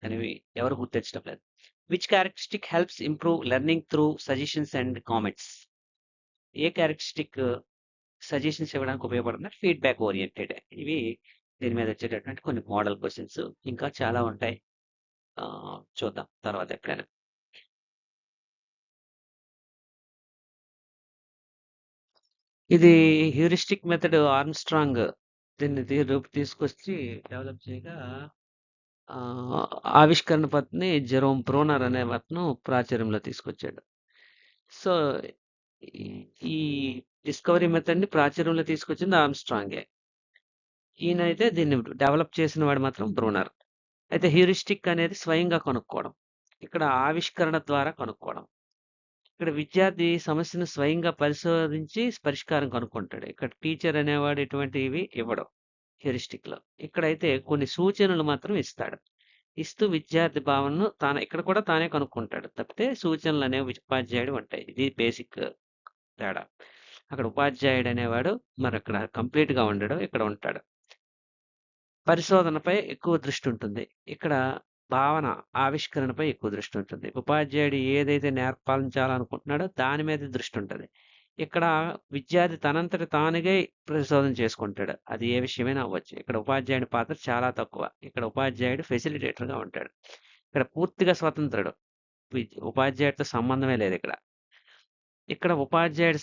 కానీ ఎవరు గుర్తించడం లేదు. Which characteristic helps improve learning through suggestions and comments? A characteristic suggestions ఇవ్వడానికి ఉపయోగపడుతుంది? Feedback oriented. ఇవి దీని మీద వచ్చేటటువంటి కొన్ని మోడల్ క్వశ్చన్స్. ఇంకా చాలా ఉంటాయి, చూద్దాం తర్వాత ఎప్పుడైనా. ఇది హ్యూరిస్టిక్ మెథడ్ ఆర్మ్స్ట్రాంగ్ దీన్ని తీసుకొచ్చి డెవలప్ చేయగా ఆవిష్కరణ పద్ధతిని జెరోమ్ బ్రోనర్ అనే అతను ప్రాచుర్యంలో తీసుకొచ్చాడు. సో ఈ డిస్కవరీ మెథడ్ ని ప్రాచుర్యంలో తీసుకొచ్చింది ఆర్మ్స్ట్రాంగే. ఈయన అయితే దీన్ని డెవలప్ చేసిన వాడు మాత్రం బ్రూనర్. అయితే హ్యూరిస్టిక్ అనేది స్వయంగా కనుక్కోవడం, ఇక్కడ ఆవిష్కరణ ద్వారా కనుక్కోవడం. ఇక్కడ విద్యార్థి సమస్యను స్వయంగా పరిశోధించి పరిష్కారం కనుక్కుంటాడు. ఇక్కడ టీచర్ అనేవాడు ఎటువంటివి ఇవ్వడం హ్యూరిస్టిక్ లో. ఇక్కడైతే కొన్ని సూచనలు మాత్రం ఇస్తాడు. ఇస్తూ విద్యార్థి భావనను ఇక్కడ కూడా తానే కనుక్కుంటాడు. తప్పితే సూచనలు అనేవి ఉపాధ్యాయుడు ఉంటాయి. ఇది బేసిక్ తేడా. అక్కడ ఉపాధ్యాయుడు అనేవాడు మరి అక్కడ కంప్లీట్ గా ఉండడు, ఇక్కడ ఉంటాడు. పరిశోధనపై ఎక్కువ దృష్టి ఉంటుంది. ఇక్కడ భావన ఆవిష్కరణపై ఎక్కువ దృష్టి ఉంటుంది. ఉపాధ్యాయుడు ఏదైతే నేర్పాలించాలనుకుంటున్నాడో దాని మీద దృష్టి ఉంటుంది. ఇక్కడ విద్యార్థి తనంతట తానుగా పరిశోధన చేసుకుంటాడు. అది ఏ విషయమైనా అవ్వచ్చు. ఇక్కడ ఉపాధ్యాయుడి పాత్ర చాలా తక్కువ. ఇక్కడ ఉపాధ్యాయుడు ఫెసిలిటేటర్గా ఉంటాడు. ఇక్కడ పూర్తిగా స్వతంత్రుడు. ఉపాధ్యాయుడితో సంబంధమే లేదు ఇక్కడ. ఇక్కడ ఉపాధ్యాయుడి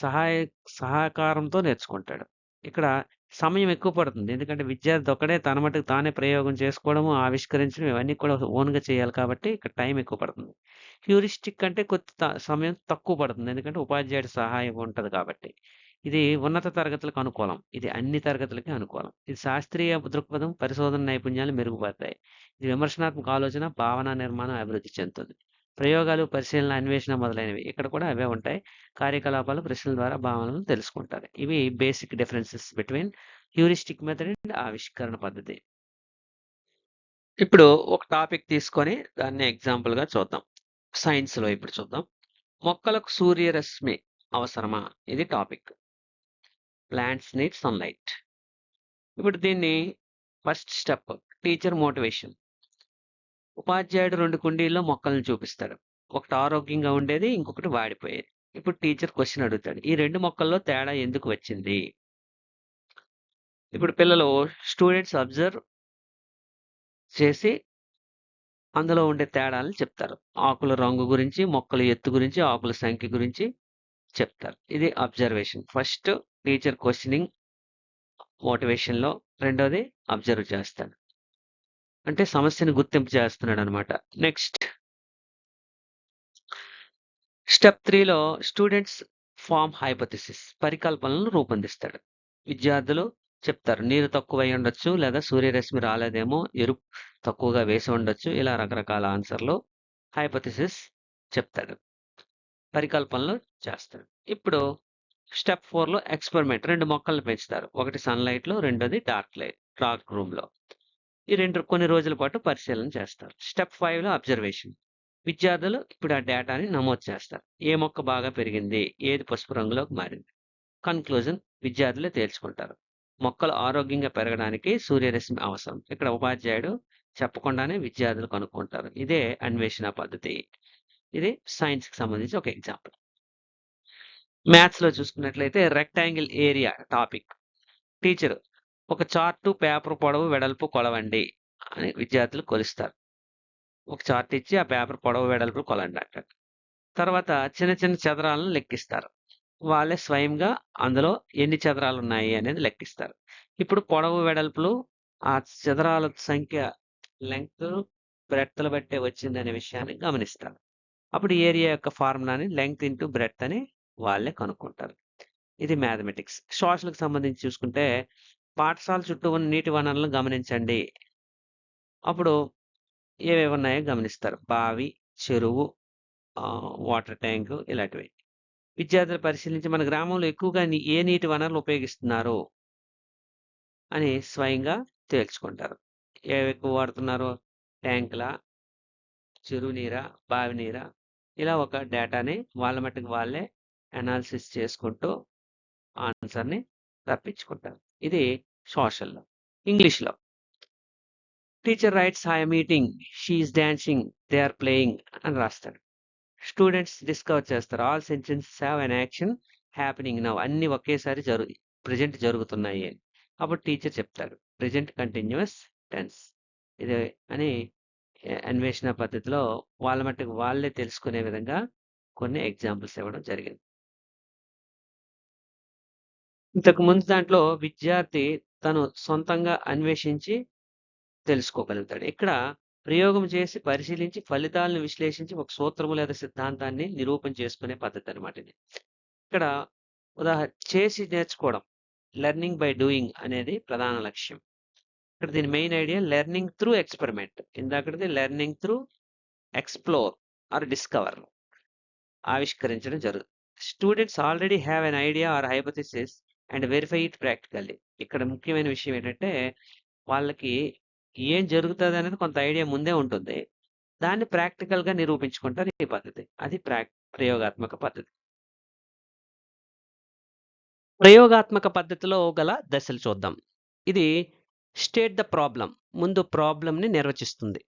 సహకారంతో నేర్చుకుంటాడు. ఇక్కడ సమయం ఎక్కువ పడుతుంది. ఎందుకంటే విద్యార్థి ఒక్కడే తన మటుకు తానే ప్రయోగం చేసుకోవడము, ఆవిష్కరించడం ఇవన్నీ కూడా ఓన్‌గా చేయాలి కాబట్టి ఇక్కడ టైం ఎక్కువ పడుతుంది. హ్యూరిస్టిక్ అంటే సమయం తక్కువ పడుతుంది. ఎందుకంటే ఉపాధ్యాయుడి సహాయం ఉంటది కాబట్టి. ఇది ఉన్నత తరగతులకు అనుకూలం. ఇది అన్ని తరగతులకి అనుకూలం. ఇది శాస్త్రీయ దృక్పథం, పరిశోధన నైపుణ్యాలు మెరుగుపడతాయి. ఇది విమర్శనాత్మక ఆలోచన, భావన నిర్మాణం అభివృద్ధి చెందుతుంది. ప్రయోగాలు, పరిశీలన, అన్వేషణ మొదలైనవి ఇక్కడ కూడా అవే ఉంటాయి. కార్యకలాపాలు, ప్రశ్నల ద్వారా భావనలను తెలుసుకుంటారు. ఇవి basic differences between heuristic method and ఆవిష్కరణ పద్ధతి. ఇప్పుడు ఒక టాపిక్ తీసుకొని దాన్ని ఎగ్జాంపుల్ గా చూద్దాం. సైన్స్ లో ఇప్పుడు చూద్దాం. మొక్కలకు సూర్యరశ్మి అవసరమా? ఇది టాపిక్. Plants need sunlight. ఇప్పుడు దీన్ని ఫస్ట్ స్టెప్ టీచర్ మోటివేషన్. ఉపాధ్యాయుడు 2 కుండీల్లో మొక్కలను చూపిస్తాడు. ఒకటి ఆరోగ్యంగా ఉండేది, ఇంకొకటి వాడిపోయేది. ఇప్పుడు టీచర్ క్వశ్చన్ అడుగుతాడు, ఈ 2 మొక్కల్లో తేడా ఎందుకు వచ్చింది? ఇప్పుడు పిల్లలు స్టూడెంట్స్ అబ్జర్వ్ చేసి అందులో ఉండే తేడాలను చెప్తారు. ఆకుల రంగు గురించి, మొక్కల ఎత్తు గురించి, ఆకుల సంఖ్య గురించి చెప్తారు. ఇది observation. First teacher questioning motivation లో, రెండోది అబ్జర్వ్ చేస్తాడు. అంటే సమస్యను గుర్తింపు చేస్తున్నాడు అనమాట. నెక్స్ట్ స్టెప్ 3లో స్టూడెంట్స్ ఫార్మ్ హైపోథెసిస్, పరికల్పనలను రూపొందిస్తాడు. విద్యార్థులు చెప్తారు, నీరు తక్కువై ఉండొచ్చు, లేదా సూర్యరశ్మి రాలేదేమో, ఎరుపు తక్కువగా వేసి ఉండొచ్చు, ఇలా రకరకాల ఆన్సర్లు హైపోథెసిస్ చెప్తాడు, పరికల్పనలు చేస్తాడు. ఇప్పుడు స్టెప్ 4లో ఎక్స్పెరిమెంట్. 2 మొక్కలను పెంచుతారు. ఒకటి సన్లైట్ లో, రెండోది డార్క్ రూమ్ లో. ఈ కొన్ని రోజుల పాటు పరిశీలన చేస్తారు. స్టెప్ 5లో అబ్జర్వేషన్. విద్యార్థులు ఇప్పుడు ఆ డేటాని నమోదు చేస్తారు. ఏ మొక్క బాగా పెరిగింది, ఏది పసుపు రంగులోకి మారింది. కన్క్లూజన్ విద్యార్థులే తేల్చుకుంటారు. మొక్కలు ఆరోగ్యంగా పెరగడానికి సూర్యరశ్మి అవసరం. ఇక్కడ ఉపాధ్యాయుడు చెప్పకుండానే విద్యార్థులు కనుక్కుంటారు. ఇదే అన్వేషణ పద్ధతి. ఇది సైన్స్‌కి సంబంధించి ఒక ఎగ్జాంపుల్. మ్యాథ్స్‌లో చూసుకున్నట్లయితే రెక్టాంగిల్ ఏరియా టాపిక్. టీచరు ఒక చార్టు, పేపర్ పొడవు, వెడల్పు కొలవండి అని విద్యార్థులు కొలుస్తారు. ఒక చార్ట్ ఇచ్చి ఆ పేపర్ పొడవు, వెడల్పు కొలండి అంటారు. తర్వాత చిన్న చిన్న చదరాలను లెక్కిస్తారు. వాళ్ళే స్వయంగా అందులో ఎన్ని చదరాలున్నాయి అనేది లెక్కిస్తారు. ఇప్పుడు పొడవు, వెడల్పులు ఆ చదరాల సంఖ్య లెంగ్త్, బ్రెడ్త్‌లు బట్టే వచ్చిందనే విషయాన్ని గమనిస్తారు. అప్పుడు ఏరియా యొక్క ఫార్ములాని లెంగ్త్ ఇంటూ బ్రెడ్త్ అని వాళ్ళే కనుక్కుంటారు. ఇది మ్యాథమెటిక్స్. సోషల్‌కి సంబంధించి చూసుకుంటే పాఠశాల చుట్టూ ఉన్న నీటి వనరులను గమనించండి. అప్పుడు ఏవేవి ఉన్నాయో గమనిస్తారు. బావి, చెరువు, వాటర్ ట్యాంకు ఇలాంటివి. విద్యార్థులు పరిశీలించి మన గ్రామంలో ఎక్కువగా ఏ నీటి వనరులు ఉపయోగిస్తున్నారు అని స్వయంగా తేల్చుకుంటారు. ఏవి ఎక్కువ వాడుతున్నారు? ట్యాంకులా, చెరువు నీరా, బావి నీరా? ఇలా ఒక డేటాని వాళ్ళ మట్టుకు వాళ్ళే అనాలిసిస్ చేసుకుంటూ ఆన్సర్‌ని రప్పించుకుంటారు. ఇది సోషల్‌లో. ఇంగ్లీష్‌లో teacher writes I am eating, she is dancing, they are playing అని రాస్తాడు. స్టూడెంట్స్ డిస్కవర్ చేస్తారు. All sentences have an action happening now. అన్నీ ఒకేసారి ప్రెజెంట్ జరుగుతున్నాయి అని. అప్పుడు టీచర్ చెప్తాడు. Present continuous tense. ఇది అని అన్వేషణ పద్ధతిలో వాళ్ళ మట్టుకు వాళ్ళే తెలుసుకునే విధంగా కొన్ని ఎగ్జాంపుల్స్ ఇవ్వడం జరిగింది. ఇంతకు ముందు దాంట్లో విద్యార్థి తను సొంతంగా అన్వేషించి తెలుసుకోగలుగుతాడు. ఇక్కడ ప్రయోగం చేసి పరిశీలించి ఫలితాలను విశ్లేషించి ఒక సూత్రము లేదా సిద్ధాంతాన్ని నిరూపణ చేసుకునే పద్ధతి అన్నమాట ఇది. ఇక్కడ చేసి నేర్చుకోవడం, లెర్నింగ్ బై డూయింగ్ అనేది ప్రధాన లక్ష్యం. ఇక్కడ దీని main idea learning through experiment. ఇందాకటిది learning through explore or discover ఆవిష్కరించడం జరుగుతుంది. Students already have an idea or hypothesis and verify it practically. ఇక్కడ ముఖ్యమైన విషయం ఏంటంటే వాళ్ళకి ఏం జరుగుతదనేది కొంత ఐడియా ముందే ఉంటుంది. దాన్ని ప్రాక్టికల్‌గా నిరూపించుకుంటారు ఈ పద్ధతి. అది ప్రయోగాత్మక పద్ధతి. ప్రయోగాత్మక పద్ధతిలో గల దశలు చూద్దాం. ఇది స్టేట్ ద ప్రాబ్లమ్. ముందు ప్రాబ్లమ్‌ని నిర్వచిస్తుంది.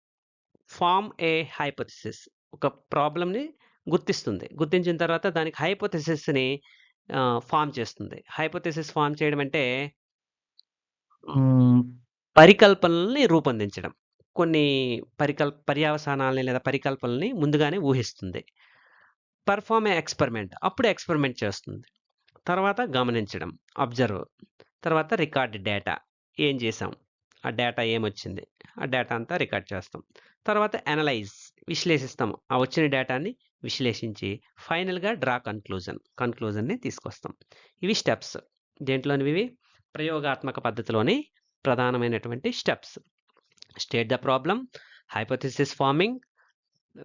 Form a hypothesis. ఒక ప్రాబ్లమ్‌ని గుర్తిస్తుంది. గుర్తించిన తర్వాత దానికి హైపోథెసిస్‌ని ఫార్మ్ చేస్తుంది. హైపోథెసిస్ ఫార్మ్ చేయడం అంటే పరికల్పనల్ని రూపొందించడం. కొన్ని పర్యవసానాల్ని లేదా పరికల్పనల్ని ముందుగానే ఊహిస్తుంది. Perform a experiment. అప్పుడు ఎక్స్‌పెరిమెంట్ చేస్తుంది. తర్వాత గమనించడం, అబ్జర్వ్. తర్వాత రికార్డ్ డేటా. ఏం చేసాం? ఆ డేటా ఏమొచ్చింది? ఆ డేటా అంతా రికార్డ్ చేస్తాం. తర్వాత అనలైజ్. విశ్లేషిస్తాం. ఆ వచ్చిన డేటాని విశ్లేషించి ఫైనల్‌గా డ్రా కన్క్లూజన్‌ని తీసుకొస్తాం. ఇవి స్టెప్స్. దేంట్లోనివి? ప్రయోగాత్మక పద్ధతిలోని ప్రధానమైనటువంటి steps. State the problem, hypothesis farming,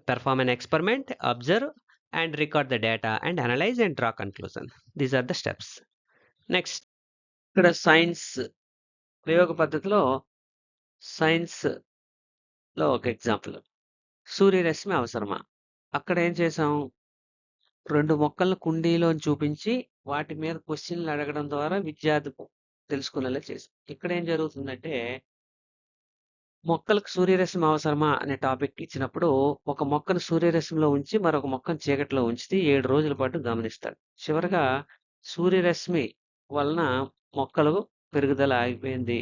perform an experiment, observe and record the data and analyze and draw conclusion. These are the steps. Next, ఇక్కడ సైన్స్ ప్రయోగ పద్ధతిలో సైన్స్‌లో ఒక ఎగ్జాంపుల్. సూర్యరశ్మి అవసరమా? అక్కడ ఏం చేసాం? 2 మొక్కలను కుండీలోని చూపించి వాటి మీద క్వెషన్‌లు అడగడం ద్వారా విద్యార్థి తెలుసుకునేలా చేసాం. ఇక్కడ ఏం జరుగుతుందంటే మొక్కలకు సూర్యరశ్మి అవసరమా అనే టాపిక్ ఇచ్చినప్పుడు ఒక మొక్కను సూర్యరశ్మిలో ఉంచి మరొక మొక్కను చీకటిలో ఉంచితే 7 రోజుల పాటు గమనిస్తాడు. చివరగా సూర్యరశ్మి వలన మొక్కలు పెరుగుదల ఆగిపోయింది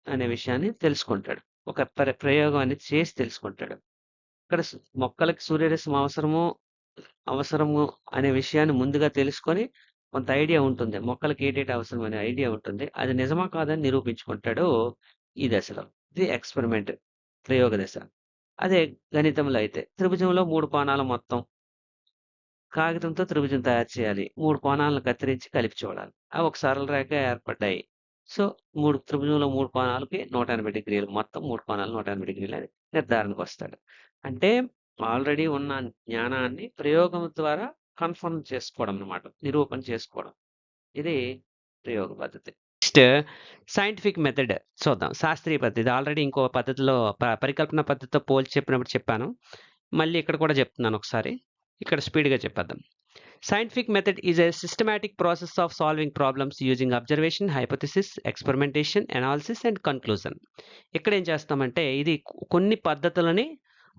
అనే విషయాన్ని తెలుసుకుంటాడు. ఒక ప్రయోగం అనేది చేసి తెలుసుకుంటాడు. ఇక్కడ మొక్కలకి సూర్యరశ్మి అవసరము అనే విషయాన్ని ముందుగా తెలుసుకొని కొంత ఐడియా ఉంటుంది. మొక్కలకి ఏటేటి అవసరం అనే ఐడియా ఉంటుంది. అది నిజమా కాదని నిరూపించుకుంటాడు ఈ దశలో. ఇది ఎక్స్‌పెరిమెంట్ ప్రయోగ దశ. అదే గణితంలో అయితే త్రిభుజంలో 3 కోణాలు మొత్తం. కాగితంతో త్రిభుజం తయారు చేయాలి. 3 కోణాలను కత్తిరించి కలిపి చూడాలి. అవి ఒక సరళ రేఖ ఏర్పడ్డాయి. సో, త్రిభుజంలో 3 కోణాలకి 180 డిగ్రీలు. మొత్తం 3 కోణాలు 180 డిగ్రీలు అని నిర్ధారణకొస్తాడు. అంటే ఆల్రెడీ ఉన్న జ్ఞానాన్ని ప్రయోగం ద్వారా కన్ఫర్మ్ చేసుకోవడం అన్నమాట. నిరూపణ చేసుకోవడం. ఇది ప్రయోగ పద్ధతి. నెక్స్ట్ సైంటిఫిక్ మెథడ్ చూద్దాం. శాస్త్రీయ పద్ధతి. ఆల్రెడీ ఇంకో పద్ధతిలో పరికల్పన పద్ధతితో పోల్చి చెప్పినప్పుడు చెప్పాను. మళ్ళీ ఇక్కడ కూడా చెప్తున్నాను ఒకసారి. ఇక్కడ స్పీడ్‌గా చెప్పేద్దాం. Scientific method is a systematic process of solving problems using observation, hypothesis, experimentation, analysis and conclusion. ఇక్కడ ఏం చేస్తామంటే ఇది కొన్ని పద్ధతులని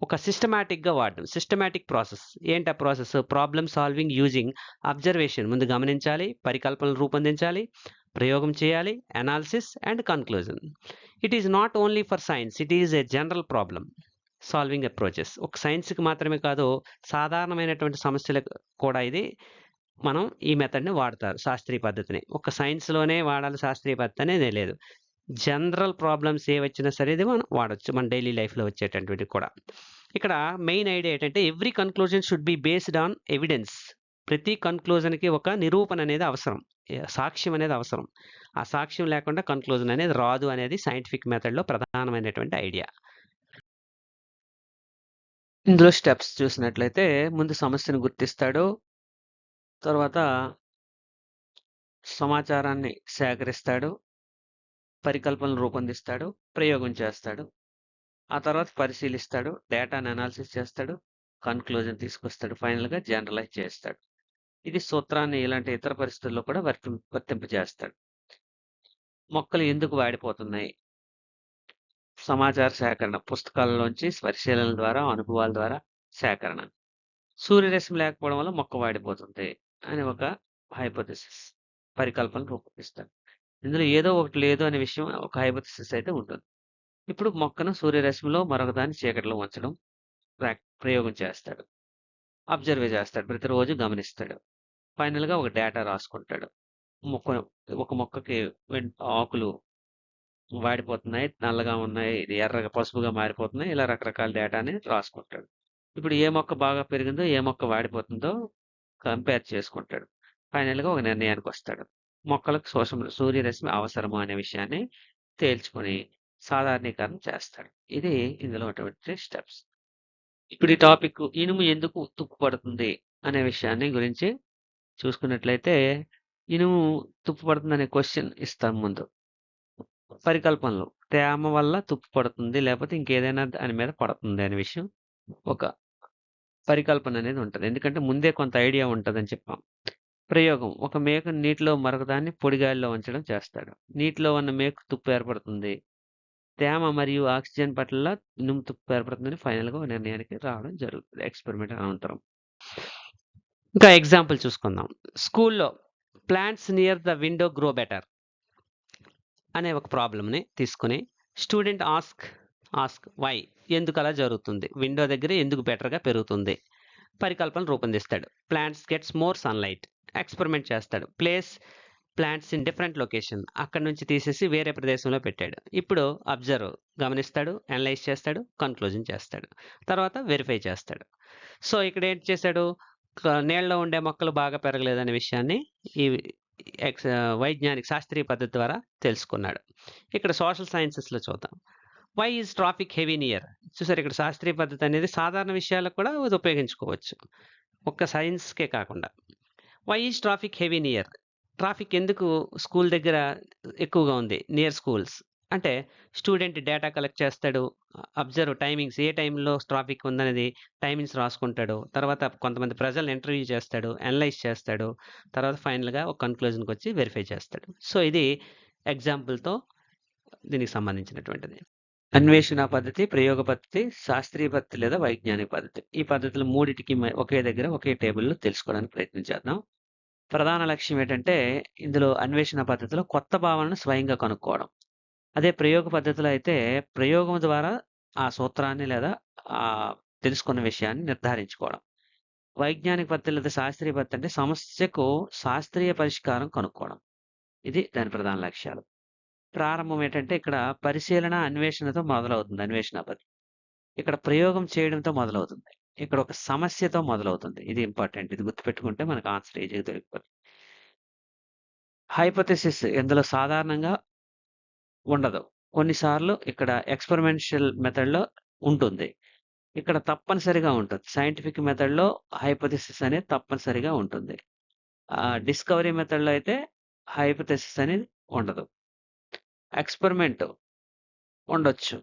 ఒక సిస్టమాటిక్గా వాడడం. సిస్టమాటిక్ ప్రాసెస్ ఏంటి? ఆ process problem solving using observation, ముందు గమనించాలి, పరికల్పనలు రూపొందించాలి, ప్రయోగం చేయాలి, analysis and conclusion. It is not only for science, it is a general problem solving approaches. ఒక సైన్స్కి మాత్రమే కాదు, సాధారణమైనటువంటి సమస్యలకు కూడా ఇది మనం ఈ మెథడ్ని వాడతారు, శాస్త్రీయ పద్ధతిని. ఒక సైన్స్లోనే వాడాలి శాస్త్రీయ పద్ధతి అనేది లేదు. జనరల్ ప్రాబ్లమ్స్ ఏ వచ్చినా సరే ఇది మనం వాడచ్చు, మన డైలీ లైఫ్లో వచ్చేటటువంటి కూడా. ఇక్కడ మెయిన్ ఐడియా ఏంటంటే every conclusion should be based on evidence. ప్రతి కన్క్లూజన్కి ఒక నిరూపణ అనేది అవసరం, సాక్ష్యం అనేది అవసరం. ఆ సాక్ష్యం లేకుండా కన్క్లూజన్ అనేది రాదు అనేది సైంటిఫిక్ మెథడ్లో ప్రధానమైనటువంటి ఐడియా. ఇందులో స్టెప్స్ చూసినట్లయితే ముందు సమస్యను గుర్తిస్తాడు, తర్వాత సమాచారాన్ని సేకరిస్తాడు, పరికల్పనలు రూపొందిస్తాడు, ప్రయోగం చేస్తాడు, ఆ తర్వాత పరిశీలిస్తాడు, డేటాను అనాలిసిస్ చేస్తాడు, కన్క్లూజన్ తీసుకొస్తాడు, ఫైనల్గా జనరలైజ్ చేస్తాడు. ఇది సూత్రాన్ని ఇలాంటి ఇతర పరిస్థితుల్లో కూడా వర్తింపజేస్తాడు. మొక్కలు ఎందుకు వాడిపోతున్నాయి? సమాచార సేకరణ, పుస్తకాలలోంచి పరిశీలనల ద్వారా, అనుభవాల ద్వారా సేకరణ. సూర్యరశ్మి లేకపోవడం వల్ల మొక్క వాడిపోతుంది అని ఒక హైపోథెసిస్, పరికల్పన రూపొందిస్తాడు. ఇందులో ఏదో ఒకటి లేదు అనే విషయం ఒక హైపోథెసిస్ అయితే ఉంటుంది. ఇప్పుడు మొక్కను సూర్యరశ్మిలో మరొకదాన్ని చీకటిలో ఉంచడం ప్రయోగం చేస్తాడు, అబ్జర్వ్ చేస్తాడు, ప్రతిరోజు గమనిస్తాడు, ఫైనల్గా ఒక డేటా రాసుకుంటాడు. ఒక మొక్కకి ఆకులు వాడిపోతున్నాయి, నల్లగా ఉన్నాయి, ఇది ఎర్రగా పసుపుగా మారిపోతున్నాయి, ఇలా రకరకాల డేటాని రాసుకుంటాడు. ఇప్పుడు ఏ మొక్క బాగా పెరిగిందో, ఏ మొక్క వాడిపోతుందో కంపేర్ చేసుకుంటాడు. ఫైనల్గా ఒక నిర్ణయానికి వస్తాడు. మొక్కలకు సూర్యరశ్మి అవసరము అనే విషయాన్ని తేల్చుకొని సాధారణీకరణ చేస్తాడు. ఇది ఇందులో ఉన్నటువంటి స్టెప్స్. ఇప్పుడు ఈ టాపిక్ ఇనుము ఎందుకు తుప్పుపడుతుంది అనే విషయాన్ని గురించి చూసుకున్నట్లయితే, ఇనుము తుప్పుపడుతుంది అనే క్వశ్చన్ ఇస్తాం ముందు. పరికల్పనలు, తేమ వల్ల తుప్పు పడుతుంది, లేకపోతే ఇంకేదైనా దాని మీద పడుతుంది అనే విషయం ఒక పరికల్పన అనేది ఉంటుంది. ఎందుకంటే ముందే కొంత ఐడియా ఉంటుందని చెప్పాం. ప్రయోగం, ఒక మేకను నీటిలో మరొకదాన్ని పొడిగాలిలో ఉంచడం చేస్తాడు. నీటిలో ఉన్న మేకు తుప్పు ఏర్పడుతుంది, తేమ మరియు ఆక్సిజన్ పట్ల ఇనుము తుప్పు ఏర్పడుతుందని ఫైనల్గా ఒక నిర్ణయానికి రావడం జరుగుతుంది ఎక్స్పెరిమెంట్ అనంతరం. ఇంకా ఎగ్జాంపుల్ చూసుకుందాం. స్కూల్లో plants near the window grow better అనే ఒక ప్రాబ్లమ్ని తీసుకుని స్టూడెంట్ ఆస్క్ వై, ఎందుకు అలా జరుగుతుంది, విండో దగ్గర ఎందుకు బెటర్గా పెరుగుతుంది, పరికల్పన రూపొందిస్తాడు. Plants gets more sunlight, experiment చేస్తాడు, place plants in different location, అక్కడ నుంచి తీసేసి వేరే ప్రదేశంలో పెట్టాడు. ఇప్పుడు అబ్జర్వ్, గమనిస్తాడు, అనలైజ్ చేస్తాడు, కన్క్లూజన్ చేస్తాడు, తర్వాత వెరిఫై చేస్తాడు. సో ఇక్కడ ఏంటి చేశాడు, నీళ్ళలో ఉండే మొక్కలు బాగా పెరగలేదనే విషయాన్ని ఈ వైజ్ఞానిక శాస్త్రీయ పద్ధతి ద్వారా తెలుసుకున్నాడు. ఇక్కడ సోషల్ సైన్సెస్లో చూద్దాం. Why is traffic heavy near, చూసారు ఇక్కడ శాస్త్రీయ పద్ధతి అనేది సాధారణ విషయాలకు కూడా ఇది ఉపయోగించుకోవచ్చు, ఒక్క సైన్స్కే కాకుండా. Why is traffic heavy near, traffic ఎందుకు స్కూల్ దగ్గర ఎక్కువగా ఉంది, నియర్ స్కూల్స్ అంటే స్టూడెంట్ డేటా కలెక్ట్ చేస్తాడు, అబ్జర్వ్ టైమింగ్స్, ఏ టైంలో ట్రాఫిక్ ఉందనేది టైమింగ్స్ రాసుకుంటాడు, తర్వాత కొంతమంది ప్రజలను ఇంటర్వ్యూ చేస్తాడు, అనలైజ్ చేస్తాడు, తర్వాత ఫైనల్గా ఒక కన్క్లూజన్కి వచ్చి వెరిఫై చేస్తాడు. సో ఇది ఎగ్జాంపుల్తో దీనికి సంబంధించినటువంటిది. అన్వేషణ పద్ధతి, ప్రయోగ పద్ధతి, శాస్త్రీయ పద్ధతి లేదా వైజ్ఞానిక పద్ధతి. ఈ పద్ధతులు మూడింటికి ఒకే దగ్గర ఒకే టేబుల్లో తెలుసుకోవడానికి ప్రయత్నం చేద్దాం. ప్రధాన లక్ష్యం ఏంటంటే ఇందులో అన్వేషణ పద్ధతిలో కొత్త భావనను స్వయంగా కనుక్కోవడం. అదే ప్రయోగ పద్ధతిలో అయితే ప్రయోగం ద్వారా ఆ సూత్రాన్ని లేదా తెలుసుకున్న విషయాన్ని నిర్ధారించుకోవడం. వైజ్ఞానిక పద్ధతి లేదా శాస్త్రీయ పద్ధతి అంటే సమస్యకు శాస్త్రీయ పరిష్కారం కనుక్కోవడం. ఇది దాని ప్రధాన లక్ష్యాలు. ప్రారంభం ఏంటంటే ఇక్కడ పరిశీలన అన్వేషణతో మొదలవుతుంది అన్వేషణ పద్ధతి. ఇక్కడ ప్రయోగం చేయడంతో మొదలవుతుంది, ఇక్కడ ఒక సమస్యతో మొదలవుతుంది. ఇది ఇంపార్టెంట్, ఇది గుర్తుపెట్టుకుంటే మనకు ఆన్సర్ ఈజీగా దొరికిపోతుంది. హైపోథెసిస్ ఇందులో సాధారణంగా ఉండదు, కొన్నిసార్లు ఇక్కడ ఎక్స్పెరిమెంటల్ మెథడ్లో ఉంటుంది, ఇక్కడ తప్పనిసరిగా ఉంటుంది. సైంటిఫిక్ మెథడ్లో హైపోథెసిస్ అనేది తప్పనిసరిగా ఉంటుంది. డిస్కవరీ మెథడ్లో అయితే హైపోథెసిస్ అనేది ఉండదు. ఎక్స్పెరిమెంట్ ఉండొచ్చు,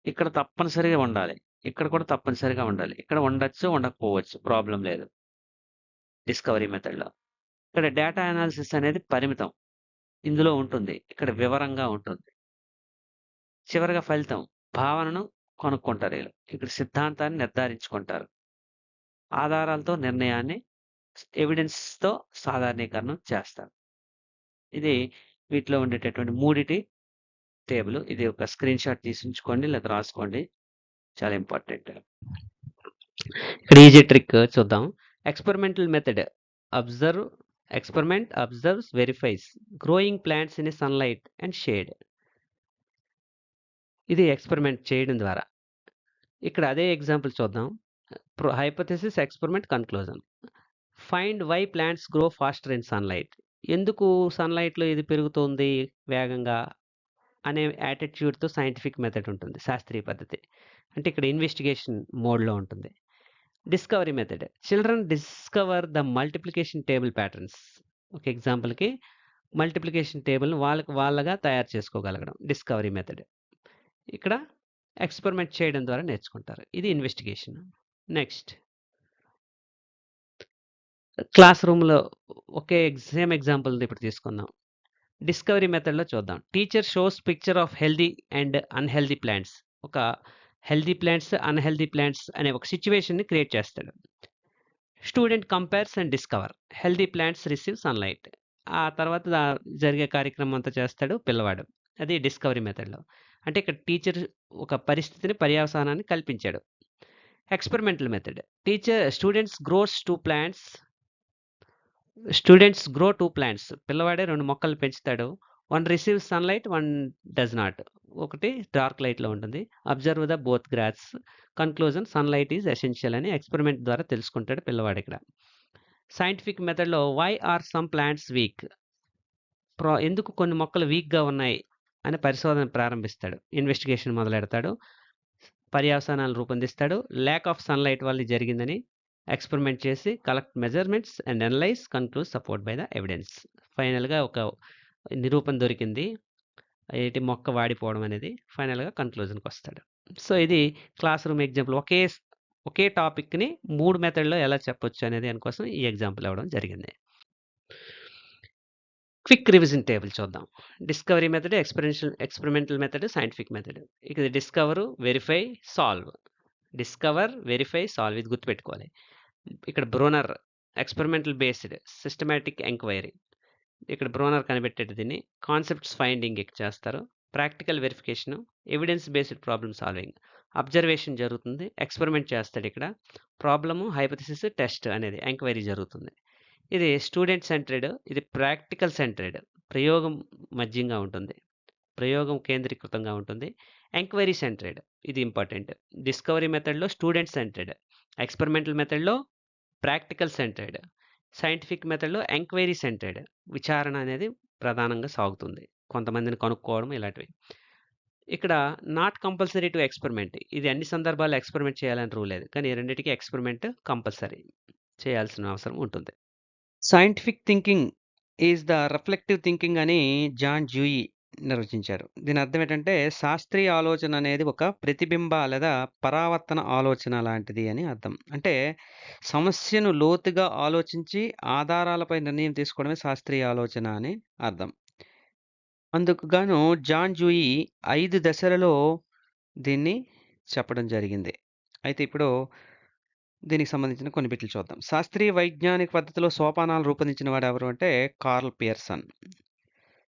ఇక్కడ తప్పనిసరిగా ఉండాలి, ఇక్కడ కూడా తప్పనిసరిగా ఉండాలి, ఇక్కడ ఉండొచ్చు ఉండకపోవచ్చు, ప్రాబ్లం లేదు. డిస్కవరీ మెథడ్‌లో. ఇక్కడ డేటా అనాలిసిస్ అనేది పరిమితం. ఇందులో ఉంటుంది. ఇక్కడ వివరంగా ఉంటుంది. చివరగా ఫలితం. భావనను కనుక్కుంటారు ఈళ్ళు. ఇక్కడ సిద్ధాంతాన్ని నిర్ధారించుకుంటారు. ఆధారాలతో నిర్ణయాన్ని ఎవిడెన్స్‌తో సాధారణీకరణం చేస్తారు. ఇది వీటిలో ఉండేటటువంటి మూడిటి టేబుల్. ఇది ఒక స్క్రీన్‌షాట్ తీసి ఉంచుకోండి లేదా రాసుకోండి. చాలా ఇంపార్టెంట్. ఇక్కడ ఈజీ ట్రిక్ చూద్దాం. Experimental method. Observe, experiment, observes, verifies growing plants in sunlight and shade. ఇది ఎక్స్పెరిమెంట్ చేయడం ద్వారా. ఇక్కడ అదే ఎగ్జాంపుల్ చూద్దాం. Hypothesis, experiment, conclusion. Find why plants grow faster in sunlight. ఎందుకు సన్‌లైట్‌లో ఇది పెరుగుతోంది వేగంగా అనే యాటిట్యూడ్‌తో సైంటిఫిక్ మెథడ్ ఉంటుంది. శాస్త్రీయ పద్ధతి. అంటే ఇక్కడ ఇన్వెస్టిగేషన్ మోడ్‌లో ఉంటుంది. Discovery method. Children discover the multiplication table patterns. ఒక ఎగ్జాంపుల్‌కి మల్టిప్లికేషన్ టేబుల్‌ని వాళ్ళగా తయారు చేసుకోగలగడం డిస్కవరీ మెథడ్. ఇక్కడ ఎక్స్పెరిమెంట్ చేయడం ద్వారా నేర్చుకుంటారు. ఇది ఇన్వెస్టిగేషన్. నెక్స్ట్ క్లాస్ రూమ్‌లో సేమ్ ఎగ్జాంపుల్ ఇప్పుడు తీసుకుందాం. డిస్కవరీ మెథడ్‌లో చూద్దాం. Teacher shows picture of healthy and unhealthy plants. ఒక హెల్తీ ప్లాంట్స్, అన్‌హెల్తీ ప్లాంట్స్ అనే ఒక సిట్యుయేషన్‌ని క్రియేట్ చేస్తాడు. Student compares and discover. Healthy plants receive sunlight. ఆ తర్వాత జరిగే కార్యక్రమం అంతా చేస్తాడు పిల్లవాడు. అది డిస్కవరీ మెథడ్‌లో. అంటే ఇక్కడ టీచర్ ఒక పరిస్థితిని, పర్యవసానాన్ని కల్పించాడు. Experimental method. Students grow 2 plants. పిల్లవాడే 2 మొక్కలు పెంచుతాడు. One receives sunlight, one does not. ఒకటి డార్క్ లైట్‌లో ఉంటుంది. Observe the both grass. Conclusion sunlight is essential అని ఎక్స్పెరిమెంట్ ద్వారా తెలుసుకుంటాడు పిల్లవాడు ఇక్కడ. సైంటిఫిక్ మెథడ్‌లో why are some plants weak. ఎందుకు కొన్ని మొక్కలు వీక్‌గా ఉన్నాయి అని పరిశోధన ప్రారంభిస్తాడు. ఇన్వెస్టిగేషన్ మొదలెడతాడు. పర్యవసానాలు రూపొందిస్తాడు. ల్యాక్ ఆఫ్ సన్‌లైట్ వల్ల జరిగిందని ఎక్స్పెరిమెంట్ చేసి collect measurements and analyse, conclude, support by the evidence. ఫైనల్‌గా ఒక నిరూపణ దొరికింది. మొక్క వాడిపోవడం అనేది. ఫైనల్‌గా కన్క్లూజన్‌కి వస్తాడు. సో, ఇది క్లాస్ రూమ్ ఎగ్జాంపుల్. ఒకే టాపిక్‌ని 3 మెథడ్‌లో ఎలా చెప్పొచ్చు అనేది దానికోసం ఈ ఎగ్జాంపుల్ ఇవ్వడం జరిగింది. క్విక్ రివిజన్ టేబుల్ చూద్దాం. Discovery method, experimental method, scientific method. ఇక discover, verify, solve. Discover, verify, solve ఇది గుర్తుపెట్టుకోవాలి. ఇక్కడ Bruner experimental based systematic enquiry. ఇక్కడ బ్రోనర్ కనిపెట్టేది దీన్ని. కాన్సెప్ట్స్ ఫైండింగ్ చేస్తారు. Practical verification, evidence based problem solving. Observation జరుగుతుంది, ఎక్స్పెరిమెంట్ చేస్తాడు. ఇక్కడ ప్రాబ్లము, హైపోథెసిస్, టెస్ట్ అనేది ఎంక్వైరీ జరుగుతుంది. ఇది స్టూడెంట్ సెంట్రెడ్, ఇది ప్రాక్టికల్ సెంట్రెడ్. ప్రయోగం మధ్యంగా ఉంటుంది, ప్రయోగం కేంద్రీకృతంగా ఉంటుంది. ఎంక్వైరీ సెంట్రెడ్, ఇది ఇంపార్టెంట్. డిస్కవరీ మెథడ్లో స్టూడెంట్ సెంట్రెడ్, ఎక్స్పెరిమెంటల్ మెథడ్లో ప్రాక్టికల్ సెంట్రెడ్, సైంటిఫిక్ మెథడ్లో ఎంక్వైరీ సెంట్రెడ్. విచారణ అనేది ప్రధానంగా సాగుతుంది, కొంతమందిని కనుక్కోవడం ఇలాంటివి. ఇక్కడ నాట్ కంపల్సరీ టు ఎక్స్పెరిమెంట్. ఇది అన్ని సందర్భాల్లో ఎక్స్పెరిమెంట్ చేయాలని రూల్ లేదు, కానీ రెండింటికి ఎక్స్పెరిమెంట్ కంపల్సరీ చేయాల్సిన అవసరం ఉంటుంది. Scientific thinking is the reflective thinking అని జాన్ డ్యూయి నిర్వచించారు. దీని అర్థం ఏంటంటే శాస్త్రీయ ఆలోచన అనేది ఒక ప్రతిబింబ లేదా పరావర్తన ఆలోచన లాంటిది అని అర్థం. అంటే సమస్యను లోతుగా ఆలోచించి ఆధారాలపై నిర్ణయం తీసుకోవడమే శాస్త్రీయ ఆలోచన అని అర్థం. అందుకు గాను జాన్ డ్యూయి 5 దశలలో దీన్ని చెప్పడం జరిగింది. అయితే ఇప్పుడు దీనికి సంబంధించిన కొన్ని బిట్లు చూద్దాం. శాస్త్రీయ వైజ్ఞానిక పద్ధతిలో సోపానాలు రూపొందించిన వాడు ఎవరు అంటే కార్ల్ పియర్సన్.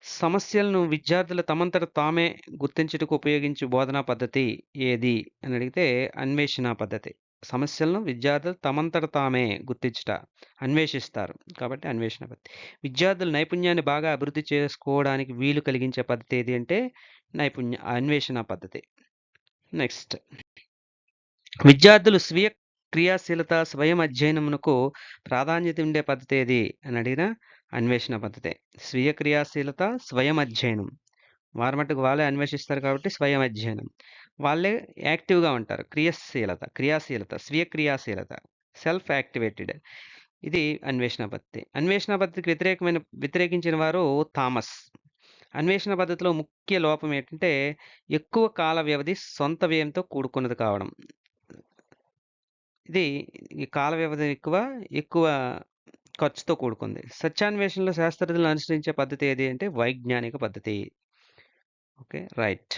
సమస్యలను విద్యార్థులు తమంతట తామే గుర్తించుటకు ఉపయోగించే బోధనా పద్ధతి ఏది అని అడిగితే అన్వేషణ పద్ధతి. సమస్యలను విద్యార్థులు తమంతట తామే అన్వేషిస్తారు కాబట్టి అన్వేషణ పద్ధతి. విద్యార్థులు నైపుణ్యాన్ని బాగా అభివృద్ధి చేసుకోవడానికి వీలు కలిగించే పద్ధతి ఏది అంటే అన్వేషణ పద్ధతి. నెక్స్ట్, విద్యార్థులు స్వీయ క్రియాశీలత, స్వయం అధ్యయనమునకు ప్రాధాన్యత ఉండే పద్ధతి ఏది అని అడిగిన అన్వేషణ పద్ధతి. స్వీయ క్రియాశీలత, స్వయం అధ్యయనం. వారి మట్టుకు వాళ్ళే అన్వేషిస్తారు కాబట్టి స్వయం అధ్యయనం. వాళ్ళే యాక్టివ్గా ఉంటారు. క్రియాశీలత, స్వీయ క్రియాశీలత, సెల్ఫ్ యాక్టివేటెడ్. ఇది అన్వేషణ పద్ధతి. అన్వేషణ పద్ధతికి వ్యతిరేకించిన వారు థామస్. అన్వేషణ పద్ధతిలో ముఖ్య లోపం ఏంటంటే ఎక్కువ కాల వ్యవధి, సొంత వ్యయంతో కూడుకున్నది కావడం. ఇది ఈ కాల వ్యవధి ఎక్కువ ఖర్చుతో కూడుకుంది. సత్యాన్వేషణలో శాస్త్రజ్ఞులు అనుసరించే పద్ధతి ఏది అంటే వైజ్ఞానిక పద్ధతి. ఓకే. రైట్.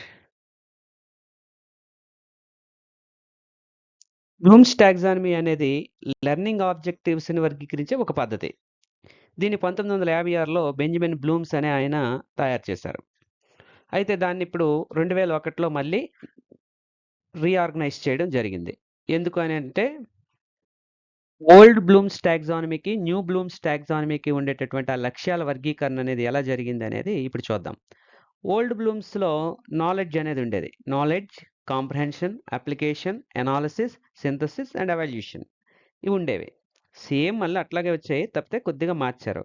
బ్లూమ్స్ టాక్సానమీ అనేది లెర్నింగ్ ఆబ్జెక్టివ్స్‌ని వర్గీకరించే ఒక పద్ధతి. దీన్ని 1956లో బెంజమిన్ బ్లూమ్స్ అనే ఆయన తయారు చేశారు. అయితే దాన్నిప్పుడు 2001లో మళ్ళీ రీఆర్గనైజ్ చేయడం జరిగింది. ఎందుకు అనంటే ఓల్డ్ బ్లూమ్స్ టాక్సానమీకి, న్యూ బ్లూమ్స్ టాక్సానమీకి ఉండేటటువంటి ఆ లక్ష్యాల వర్గీకరణ అనేది ఎలా జరిగిందనేది ఇప్పుడు చూద్దాం. ఓల్డ్ బ్లూమ్స్‌లో నాలెడ్జ్ అనేది ఉండేది. Knowledge, comprehension, application, analysis, synthesis and evaluation ఇవి ఉండేవి. సేమ్ మళ్ళీ అట్లాగే వచ్చాయి. తప్పితే కొద్దిగా మార్చారు.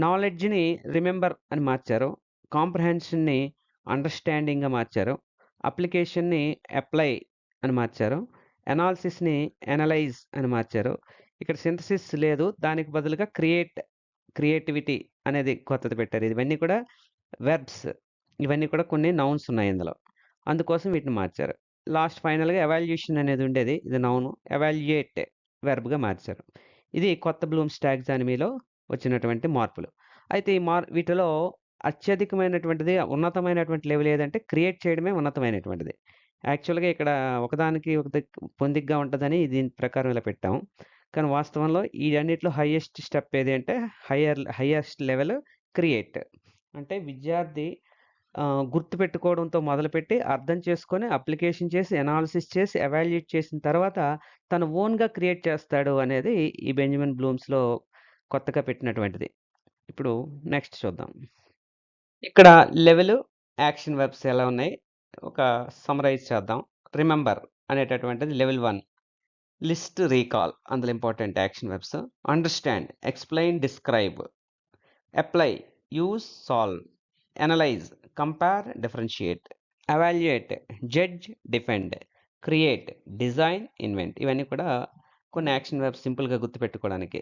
నాలెడ్జ్‌ని రిమెంబర్ అని మార్చారు. కాంప్రహెన్షన్‌ని అండర్‌స్టాండింగ్‌గా మార్చారు. అప్లికేషన్‌ని అప్లై అని మార్చారు. అనాలిసిస్‌ని అనలైజ్ అని మార్చారు. ఇక్కడ సింథసిస్ లేదు. దానికి బదులుగా క్రియేటివిటీ అనేది కొత్తది పెట్టారు. ఇవన్నీ కూడా వెర్బ్స్. ఇవన్నీ కూడా కొన్ని నౌన్స్ ఉన్నాయి ఇందులో. అందుకోసం వీటిని మార్చారు. లాస్ట్ ఫైనల్‌గా ఎవాల్యుయేషన్ అనేది ఉండేది. ఇది నౌను. ఎవాల్యుయేట్ వెర్బ్‌గా మార్చారు. ఇది కొత్త బ్లూమ్స్ టాక్సానమీలో వచ్చినటువంటి మార్పులు. అయితే వీటిలో అత్యధికమైనటువంటిది, ఉన్నతమైనటువంటి లెవెల్ ఏదంటే క్రియేట్ చేయడమే ఉన్నతమైనటువంటిది. యాక్చువల్‌గా ఇక్కడ ఒకదానికి పొందికగా ఉంటదని దీని ప్రకారం ఇలా పెట్టాం. కానీ వాస్తవంలో ఈటన్నిటిలో హైయెస్ట్ స్టెప్ ఏది అంటే హైయెస్ట్ లెవెల్ క్రియేట్. అంటే విద్యార్థి గుర్తుపెట్టుకోవడంతో మొదలుపెట్టి, అర్థం చేసుకొని, అప్లికేషన్ చేసి, అనాలిసిస్ చేసి, ఎవాల్యుయేట్ చేసిన తర్వాత తను ఓన్‌గా క్రియేట్ చేస్తాడు అనేది ఈ బెంజమిన్ బ్లూమ్స్‌లో కొత్తగా పెట్టినటువంటిది. ఇప్పుడు నెక్స్ట్ చూద్దాం. ఇక్కడ లెవెల్, యాక్షన్ వెర్బ్స్ ఎలా ఉన్నాయి? ఒక సమ్మరైజ్ చేద్దాం. రిమెంబర్ అనేటటువంటిది లెవెల్ 1. లిస్ట్, రీకాల్ అందులో important action verbs. Understand, explain, describe. Apply, use, solve. Analyse, compare, differentiate. Evaluate, judge, defend. Create, design, invent. ఇవన్నీ కూడా కొన్ని యాక్షన్ వెర్బ్స్ సింపుల్‌గా గుర్తుపెట్టుకోవడానికి.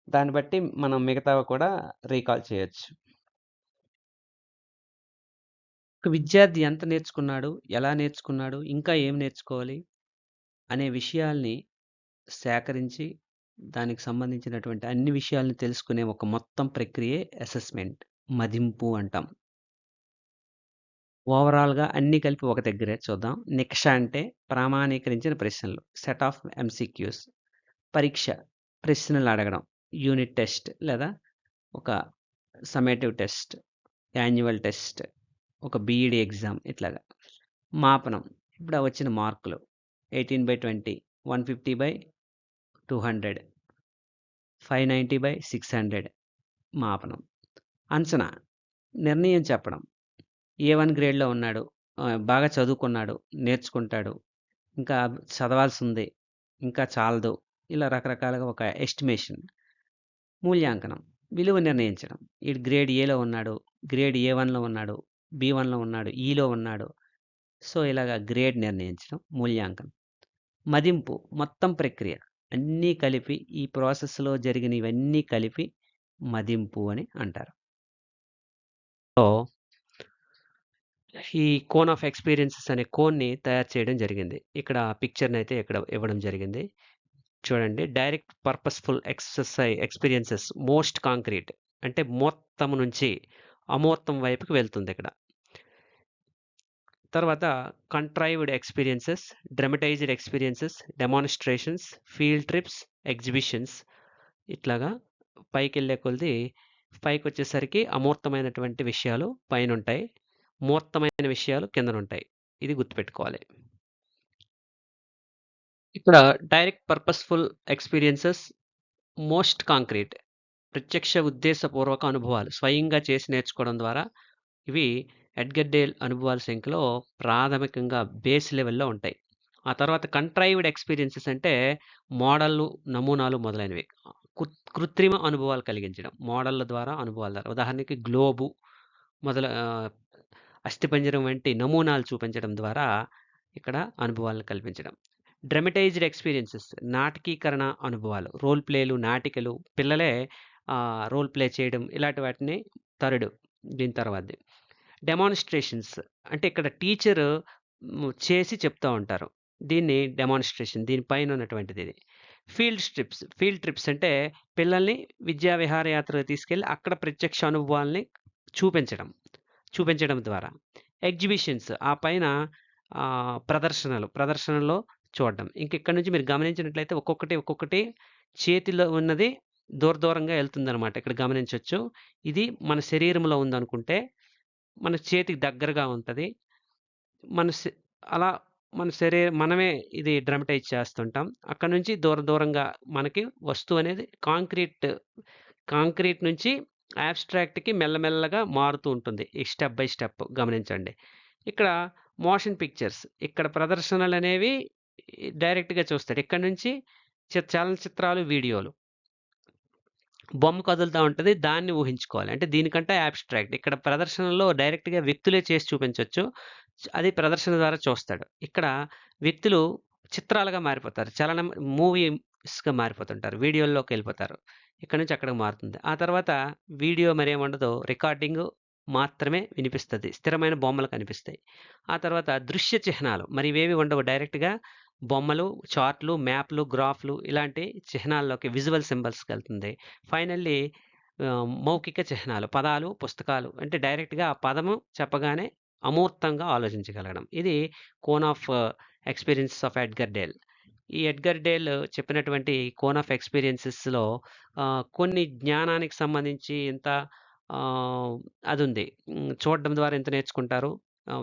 దాన్ని బట్టి మనం మిగతావి కూడా రీకాల్ చేయొచ్చు. ఒక విద్యార్థి ఎంత నేర్చుకున్నాడు? ఎలా నేర్చుకున్నాడు? ఇంకా ఏం నేర్చుకోవాలి? అనే విషయాల్ని సేకరించి, దానికి సంబంధించినటువంటి అన్ని విషయాల్ని తెలుసుకునే ఒక మొత్తం ప్రక్రియే అసెస్‌మెంట్. మదింపు అంటాం. ఓవరాల్‌గా అన్నీ కలిపి ఒక దగ్గరే చూద్దాం. నిక్ష అంటే ప్రామాణీకరించిన ప్రశ్నలు. Set of MCQs. పరీక్ష ప్రశ్నలు అడగడం. యూనిట్ టెస్ట్ లేదా ఒక సమ్మేటివ్ టెస్ట్, యాన్యువల్ టెస్ట్, ఒక బీఈడీ ఎగ్జామ్ ఇట్లాగా. మాపనం ఇప్పుడు వచ్చిన మార్కులు 18/20, 150/200, 590/600 మాపనం. అంచనా నిర్ణయం చెప్పడం. ఏ1 గ్రేడ్‌లో ఉన్నాడు, బాగా చదువుకున్నాడు, నేర్చుకుంటాడు, ఇంకా చదవాల్సింది, ఇంకా చాలదు, ఇలా రకరకాలుగా ఒక ఎస్టిమేషన్. మూల్యాంకనం విలువ నిర్ణయించడం. ఈడు గ్రేడ్ ఏలో ఉన్నాడు, గ్రేడ్ ఏ1లో ఉన్నాడు, బి1లో ఉన్నాడు, ఈలో ఉన్నాడు. సో ఇలాగా గ్రేడ్ నిర్ణయించడం మూల్యాంకనం. మదింపు మొత్తం ప్రక్రియ అన్నీ కలిపి ఈ ప్రాసెస్లో జరిగిన ఇవన్నీ కలిపి మదింపు అని అంటారు. సో ఈ కోన్ ఆఫ్ ఎక్స్పీరియన్సెస్ అనే కోన్ని తయారు చేయడం జరిగింది. ఇక్కడ పిక్చర్ని అయితే ఇక్కడ ఇవ్వడం జరిగింది. చూడండి, direct purposeful experiences most concrete అంటే మొత్తం నుంచి అమూర్తం వైపుకి వెళ్తుంది ఇక్కడ. తర్వాత contrived experiences, dramatised experiences, demonstrations, field trips, exhibitions, ఇట్లాగా పైకి వెళ్ళే కొలది పైకి వచ్చేసరికి అమూర్తమైనటువంటి విషయాలు పైన ఉంటాయి, మూర్తమైన విషయాలు కిందనుంటాయి. ఇది గుర్తుపెట్టుకోవాలి. ఇక్కడ direct purposeful experiences most concrete ప్రత్యక్ష ఉద్దేశపూర్వక అనుభవాలు స్వయంగా చేసి నేర్చుకోవడం ద్వారా ఇవి ఎడ్గర్ డేల్ అనుభవాల సంఖ్యలో ప్రాథమికంగా బేస్ లెవెల్లో ఉంటాయి. ఆ తర్వాత కంట్రైవ్డ్ ఎక్స్పీరియన్సెస్ అంటే మోడళ్ళు, నమూనాలు మొదలైనవి. కృత్రిమ అనుభవాలు కలిగించడం, మోడళ్ళ ద్వారా అనుభవాల ద్వారా. ఉదాహరణకి గ్లోబు మొదల అస్థిపంజరం వంటి నమూనాలు చూపించడం ద్వారా ఇక్కడ అనుభవాలను కల్పించడం. డ్రమటైజ్డ్ ఎక్స్పీరియన్సెస్ నాటకీకరణ అనుభవాలు, రోల్ ప్లేలు, నాటికలు, పిల్లలే రోల్ ప్లే చేయడం, ఇలాంటి వాటిని థర్డ్ దీని తర్వాతది. డెమాన్స్ట్రేషన్స్ అంటే ఇక్కడ టీచర్ చేసి చెప్తూ ఉంటారు. దీన్ని డెమాన్స్ట్రేషన్, దీనిపైన ఉన్నటువంటిది ఇది. ఫీల్డ్ ట్రిప్స్ అంటే పిల్లల్ని విద్యా విహారయాత్రకు తీసుకెళ్ళి అక్కడ ప్రత్యక్ష అనుభవాల్ని చూపించడం ద్వారా. ఎగ్జిబిషన్స్ ఆ పైన ప్రదర్శనలో చూడడం. ఇక్కడ నుంచి మీరు గమనించినట్లయితే ఒక్కొక్కటి చేతిలో ఉన్నది దూరంగా వెళ్తుందనమాట. ఇక్కడ గమనించొచ్చు. ఇది మన శరీరంలో ఉందనుకుంటే మన చేతికి దగ్గరగా ఉంటది. అలా మన మనమే ఇది డ్రమటైజ్ చేస్తుంటాం. అక్కడి నుంచి దూరంగా మనకి వస్తువు అనేది కాంక్రీట్ నుంచి అబ్స్ట్రాక్ట్‌కి మెల్లమెల్లగా మారుతూ ఉంటుంది. ఈ స్టెప్ బై స్టెప్ గమనించండి. ఇక్కడ మోషన్ పిక్చర్స్ ఇక్కడ ప్రదర్శనలనేవి డైరెక్ట్‌గా చూస్తాడు. ఇక్కడి నుంచి చలనచిత్రాలు, వీడియోలు. బొమ్మ కదులుతా ఉంటది. దాన్ని ఊహించుకోవాలి. అంటే దీనికంటే అబ్స్ట్రాక్ట్. ఇక్కడ ప్రదర్శనలో డైరెక్ట్‌గా వ్యక్తులే చేసి చూపించొచ్చు. అది ప్రదర్శన ద్వారా చూస్తాడు. ఇక్కడ వ్యక్తులు చిత్రాలుగా మారిపోతారు. మూవీస్‌గా మారిపోతుంటారు. వీడియోల్లోకెళ్ళిపోతారు. ఇక్కడి నుంచి అక్కడికి మారుతుంది. ఆ తర్వాత వీడియో మరేముండదు. రికార్డింగు మాత్రమే వినిపిస్తది. స్థిరమైన బొమ్మలు కనిపిస్తాయి. ఆ తర్వాత దృశ్య చిహ్నాలు మరి ఇవేవి ఉండవు. డైరెక్ట్‌గా బొమ్మలు, చార్ట్‌లు, మ్యాప్‌లు, గ్రాఫ్‌లు ఇలాంటి చిహ్నాల్లోకి విజువల్ సింబల్స్‌కెళ్తుంది. ఫైనల్లీ మౌఖిక చిహ్నాలు, పదాలు, పుస్తకాలు అంటే డైరెక్ట్‌గా ఆ పదము చెప్పగానే అమూర్తంగా ఆలోచించగలగడం. ఇది cone of experiences of Edgar Dale. ఈ ఎడ్గర్ డేల్ చెప్పినటువంటి కోన్ ఆఫ్ ఎక్స్‌పీరియన్సెస్‌లో కొన్ని జ్ఞానానికి సంబంధించి ఇంత అదుంది. చూడడం ద్వారా ఎంత నేర్చుకుంటారు,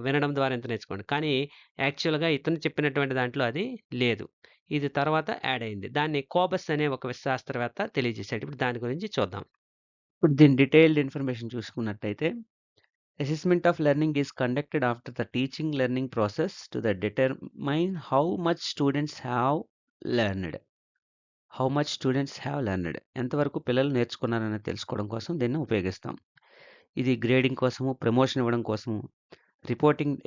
వినడం ద్వారా ఎంత నేర్చుకోండి. కానీ యాక్చువల్‌గా ఇతను చెప్పినటువంటి దాంట్లో అది లేదు. ఇది తర్వాత యాడ్ అయింది. దాన్ని కోబస్ అనే ఒక శాస్త్రవేత్త తెలియజేశాడు. ఇప్పుడు దాని గురించి చూద్దాం. ఇప్పుడు దీని డీటెయిల్డ్ ఇన్ఫర్మేషన్ చూసుకున్నట్టయితే assessment of learning is conducted after the teaching learning process to the determine how much students have learned. ఎంతవరకు పిల్లలు నేర్చుకున్నారని తెలుసుకోవడం కోసం దీన్ని ఉపయోగిస్తాం. ఇది గ్రేడింగ్ కోసము, ప్రమోషన్ ఇవ్వడం కోసము, రిపోర్టింగ్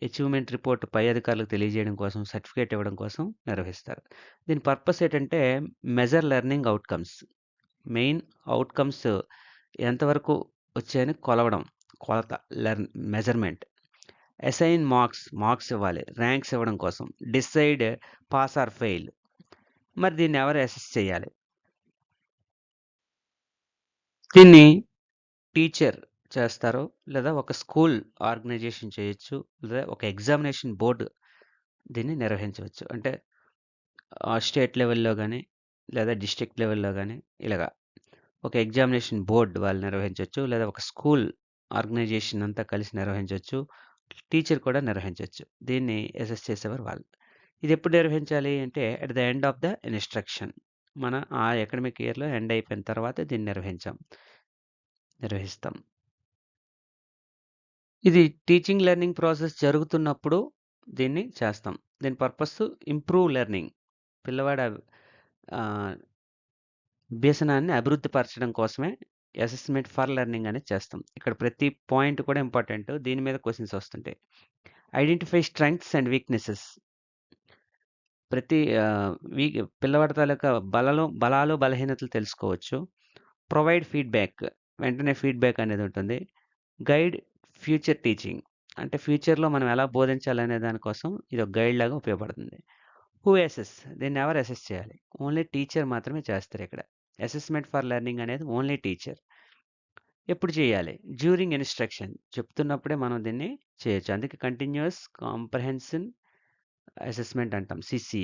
అచీవ్మెంట్ రిపోర్ట్ పై అధికారులకు తెలియజేయడం కోసం, సర్టిఫికేట్ ఇవ్వడం కోసం నిర్వహిస్తారు. దీని పర్పస్ ఏంటంటే measure learning outcomes. Main outcomes ఎంతవరకు వచ్చాయని కొలత మెజర్మెంట్. అసైన్ మార్క్స్ ఇవ్వాలి, ర్యాంక్స్ ఇవ్వడం కోసం. Decide pass or fail. మరి దీన్ని ఎవరు అసెస్ చేయాలి? దీన్ని టీచర్ చేస్తారు, లేదా ఒక స్కూల్ ఆర్గనైజేషన్ చేయొచ్చు, లేదా ఒక ఎగ్జామినేషన్ బోర్డు దీన్ని నిర్వహించవచ్చు. అంటే స్టేట్ లెవెల్‌లో గానీ, లేదా డిస్ట్రిక్ట్ లెవెల్‌లో గానీ ఇలాగా ఒక ఎగ్జామినేషన్ బోర్డ్ వాళ్ళు నిర్వహించొచ్చు, లేదా ఒక స్కూల్ ఆర్గనైజేషన్ అంతా కలిసి నిర్వహించొచ్చు. టీచర్ కూడా నిర్వహించొచ్చు. దీన్ని అసెస్ చేసేవారు వాళ్ళు. ఇది ఎప్పుడు నిర్వహించాలి అంటే at the end of the instruction. మన ఆ అకాడమిక్ ఇయర్‌లో ఎండ్ అయిపోయిన తర్వాత దీన్ని నిర్వహిస్తాం. ఇది టీచింగ్ లెర్నింగ్ ప్రాసెస్ జరుగుతున్నప్పుడు దీన్ని చేస్తాం. దీని పర్పస్ ఇంప్రూవ్ లెర్నింగ్. పిల్లవాడి అభ్యసనాన్ని అభివృద్ధి పరచడం కోసమే అసెస్మెంట్ ఫర్ లెర్నింగ్ అనేది చేస్తాం. ఇక్కడ ప్రతి పాయింట్ కూడా ఇంపార్టెంట్. దీని మీద క్వెషన్స్ వస్తుంటాయి. Identify strengths and weaknesses. ప్రతి పిల్లవాడి తాలూకా బలాలు, బలహీనతలు తెలుసుకోవచ్చు. Provide feedback. వెంటనే ఫీడ్‌బ్యాక్ అనేది ఉంటుంది. Guide future teaching. అంటే ఫ్యూచర్‌లో మనం ఎలా బోధించాలనే దానికోసం ఇది ఒక గైడ్ లాగా ఉపయోగపడుతుంది. Who assess. దీన్ని ఎవరు అసెస్ చేయాలి? ఓన్లీ టీచర్ మాత్రమే చేస్తారు ఇక్కడ. అసెస్మెంట్ ఫర్ లెర్నింగ్ అనేది ఓన్లీ టీచర్. ఎప్పుడు చేయాలి? During instruction. చెప్తున్నప్పుడే మనం దీన్ని చేయొచ్చు. అందుకే కంటిన్యూయస్ కాంప్రహెన్సివ్ అసెస్మెంట్ అంటాం. CCE.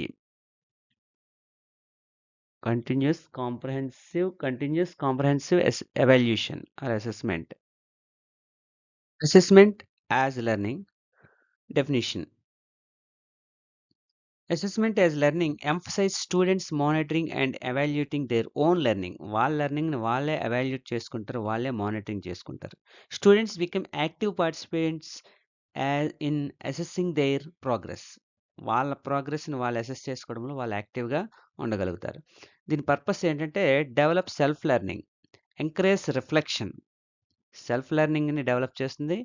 Continuous comprehensive evaluation or assessment. Assessment as learning. Definition. Assessment as learning emphasise students monitoring and evaluating their own learning. వాళ్ళ లెర్నింగ్‌ని వాళ్ళే ఎవాల్యుయేట్ చేసుకుంటారు. వాళ్ళే మానిటరింగ్ చేసుకుంటారు. Students become active participants in assessing there progress. వాళ్ళ ప్రోగ్రెస్‌ని వాళ్ళు assess చేసుకోవడంలో వాళ్ళు యాక్టివ్‌గా ఉండగలుగుతారు. దీని పర్పస్ ఏంటంటే develop self learning, encourage reflection. Self లెర్నింగ్‌ని డెవలప్ చేస్తుంది.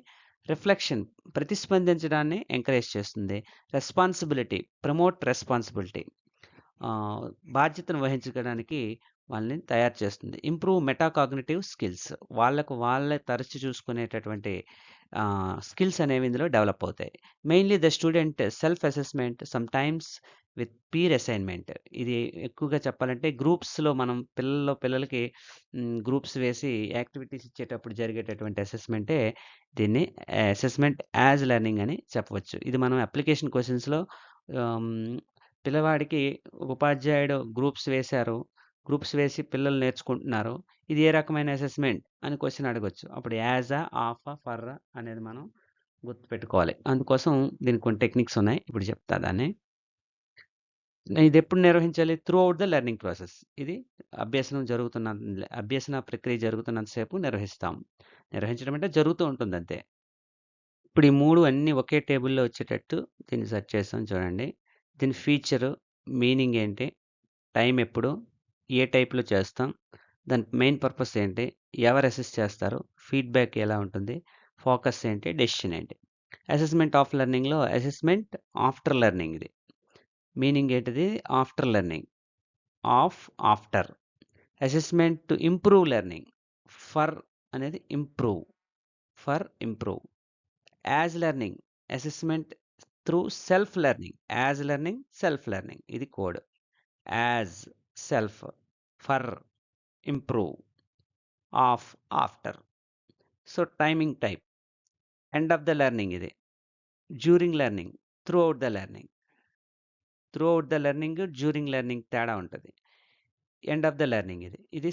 రిఫ్లెక్షన్ ప్రతిస్పందించడాన్ని ఎంకరేజ్ చేస్తుంది. Responsibility promote responsibility. బాధ్యతను వహించడానికి వాళ్ళని తయారు చేస్తుంది. Improve metacognitive skills. వాళ్ళకు వాళ్ళే తరచు చూసుకునేటటువంటి స్కిల్స్ అనేవి ఇందులో డెవలప్ అవుతాయి. Mainly the student self assessment sometimes with peer assignment. ఇది ఎక్కువగా చెప్పాలంటే గ్రూప్స్‌లో మనం పిల్లలకి గ్రూప్స్ వేసి యాక్టివిటీస్ ఇచ్చేటప్పుడు జరిగేటటువంటి అసెస్మెంటే దీన్ని అసెస్మెంట్ యాజ్ లెర్నింగ్ అని చెప్పవచ్చు. ఇది మనం అప్లికేషన్ క్వెషన్స్‌లో ఆహ్, పిల్లవాడికి ఉపాధ్యాయుడు గ్రూప్స్ వేశారు. గ్రూప్స్ వేసి పిల్లలు నేర్చుకుంటున్నారు. ఇది ఏ రకమైన అసెస్మెంట్ అని క్వెషన్ అడగొచ్చు. అప్పుడు యాజా, ఆఫా, ఫర్రా అనేది మనం గుర్తుపెట్టుకోవాలి. అందుకోసం దీనికి కొన్ని టెక్నిక్స్ ఉన్నాయి. ఇప్పుడు చెప్తా దాన్ని. ఇదెప్పుడు నిర్వహించాలి? Through out the learning process. ఇది అభ్యసన ప్రక్రియ జరుగుతున్నంత సేపు నిర్వహిస్తాం. నిర్వహించడం అంటే జరుగుతూ ఉంటుందంతే. ఇప్పుడు ఈ 3 అన్నీ ఒకే టేబుల్‌లో వచ్చేటట్టు దీన్ని సెట్ చేసాం చూడండి. దీని ఫీచరు, మీనింగ్ ఏంటి? టైం ఎప్పుడు? ఏ టైప్‌లో చేస్తాం? దాని మెయిన్ పర్పస్ ఏంటి? ఎవరు అసెస్ చేస్తారు? ఫీడ్‌బ్యాక్ ఎలా ఉంటుంది? ఫోకస్ ఏంటి? డెసిషన్ ఏంటి? అసెస్మెంట్ ఆఫ్ లెర్నింగ్‌లో అసెస్మెంట్ ఆఫ్టర్ లెర్నింగ్ ఇది. మీనింగ్ ఏంటిది? After learning. After. Assessment to improve learning. For అనేది improve. For improve. As learning. Assessment through self learning. As learning, self learning. ఇది code. As, self, for, improve, after. So timing type. End of the learning ఇది. During learning, throughout the learning. Throughout the learning, during learning తేడా ఉంటుంది. End of the learning ఇది. ఇది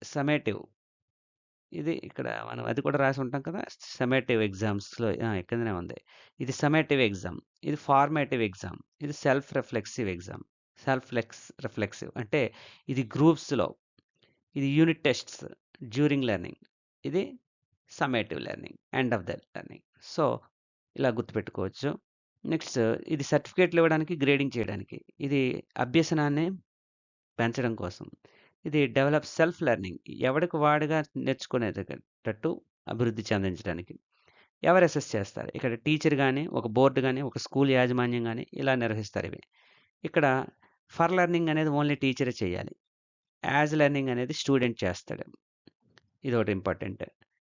summative. ఇది ఇక్కడ మనం అది కూడా రాసి ఉంటాం కదా! సమ్మేటివ్ ఎగ్జామ్స్‌లో కిందనే ఉంది. ఇది సమ్మేటివ్ ఎగ్జామ్. ఇది ఫార్మేటివ్ ఎగ్జామ్. ఇది సెల్ఫ్ రిఫ్లెక్సివ్ ఎగ్జామ్. రిఫ్లెక్సివ్ అంటే ఇది గ్రూప్స్‌లో. ఇది యూనిట్ టెస్ట్స్ డ్యూరింగ్ లెర్నింగ్. ఇది summative learning. End of the learning. So ఇలా గుర్తుపెట్టుకోవచ్చు. నెక్స్ట్ ఇది సర్టిఫికేట్లు ఇవ్వడానికి, గ్రేడింగ్ చేయడానికి. ఇది అభ్యసనాన్ని పెంచడం కోసం. ఇది డెవలప్ సెల్ఫ్ లెర్నింగ్. ఎవడికి వాడుగా నేర్చుకునేటట్టు అభివృద్ధి చెందించడానికి. ఎవరు అసెస్ చేస్తారు? ఇక్కడ టీచర్ గాని, ఒక బోర్డ్ గాని, ఒక స్కూల్ యాజమాన్యం గాని ఇలా నిర్వహిస్తారు ఇవి. ఇక్కడ ఫర్ లెర్నింగ్ అనేది ఓన్లీ టీచరే చేయాలి. యాజ్ లెర్నింగ్ అనేది స్టూడెంట్ చేస్తాడు. ఇదొకటి important.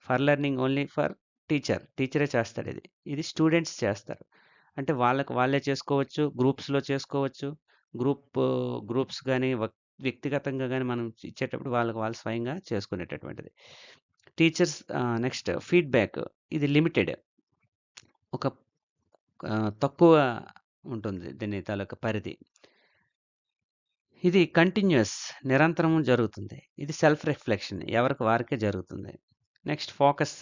For learning only for teacher. టీచరే చేస్తాడు ఇది. ఇది స్టూడెంట్స్ చేస్తారు. అంటే వాళ్ళకి వాళ్ళే చేసుకోవచ్చు. గ్రూప్స్‌లో చేసుకోవచ్చు. గ్రూప్స్ గాని, వ్యక్తిగతంగా గాని మనం ఇచ్చేటప్పుడు వాళ్ళకి వాళ్ళు స్వయంగా చేసుకునేటటువంటిది. Teachers next feedback. ఇది లిమిటెడ్. ఒక తక్కువ ఉంటుంది దీని తాలూకా పరిధి. ఇది కంటిన్యూయస్ నిరంతరం జరుగుతుంది. ఇది సెల్ఫ్ రిఫ్లెక్షన్ ఎవరికి వారికే జరుగుతుంది. నెక్స్ట్ ఫోకస్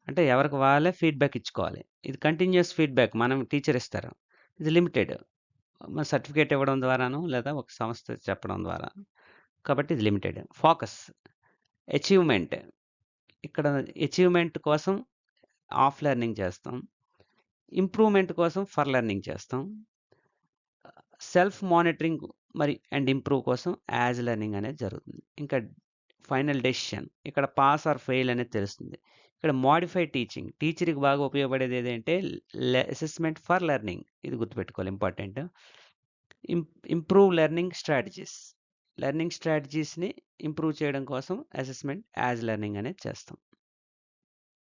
అంటే ఎవరికి వాళ్ళే ఫీడ్‌బ్యాక్ ఇచ్చుకోవాలి. ఇది కంటిన్యూయస్ ఫీడ్‌బ్యాక్ మనం టీచర్ ఇస్తారు. ఇది లిమిటెడ్. మన సర్టిఫికేట్ ఇవ్వడం ద్వారాను లేదా ఒక సంస్థ చెప్పడం ద్వారా. కాబట్టి ఇది లిమిటెడ్. ఫోకస్. అచీవ్‌మెంట్. ఇక్కడ అచీవ్‌మెంట్ కోసం ఆఫ్ లెర్నింగ్ చేస్తాం. ఇంప్రూవ్‌మెంట్ కోసం ఫర్ లెర్నింగ్ చేస్తాం. సెల్ఫ్ మానిటరింగ్ అండ్ ఇంప్రూవ్ కోసం యాజ్ లెర్నింగ్ అనేది జరుగుతుంది. ఇంకా ఫైనల్ డెసిషన్. ఇక్కడ పాస్ ఆర్ ఫెయిల్ అనేది తెలుస్తుంది. ఇక్కడ మోడిఫై టీచింగ్. టీచర్‌కి బాగా ఉపయోగపడేది ఏదంటే అసెస్మెంట్ ఫర్ లెర్నింగ్. ఇది గుర్తుపెట్టుకోవాలి important. Improve learning strategies. Learning స్ట్రాటజీస్‌ని ఇంప్రూవ్ చేయడం కోసం అసెస్మెంట్ యాజ్ లెర్నింగ్ అనేది చేస్తాం.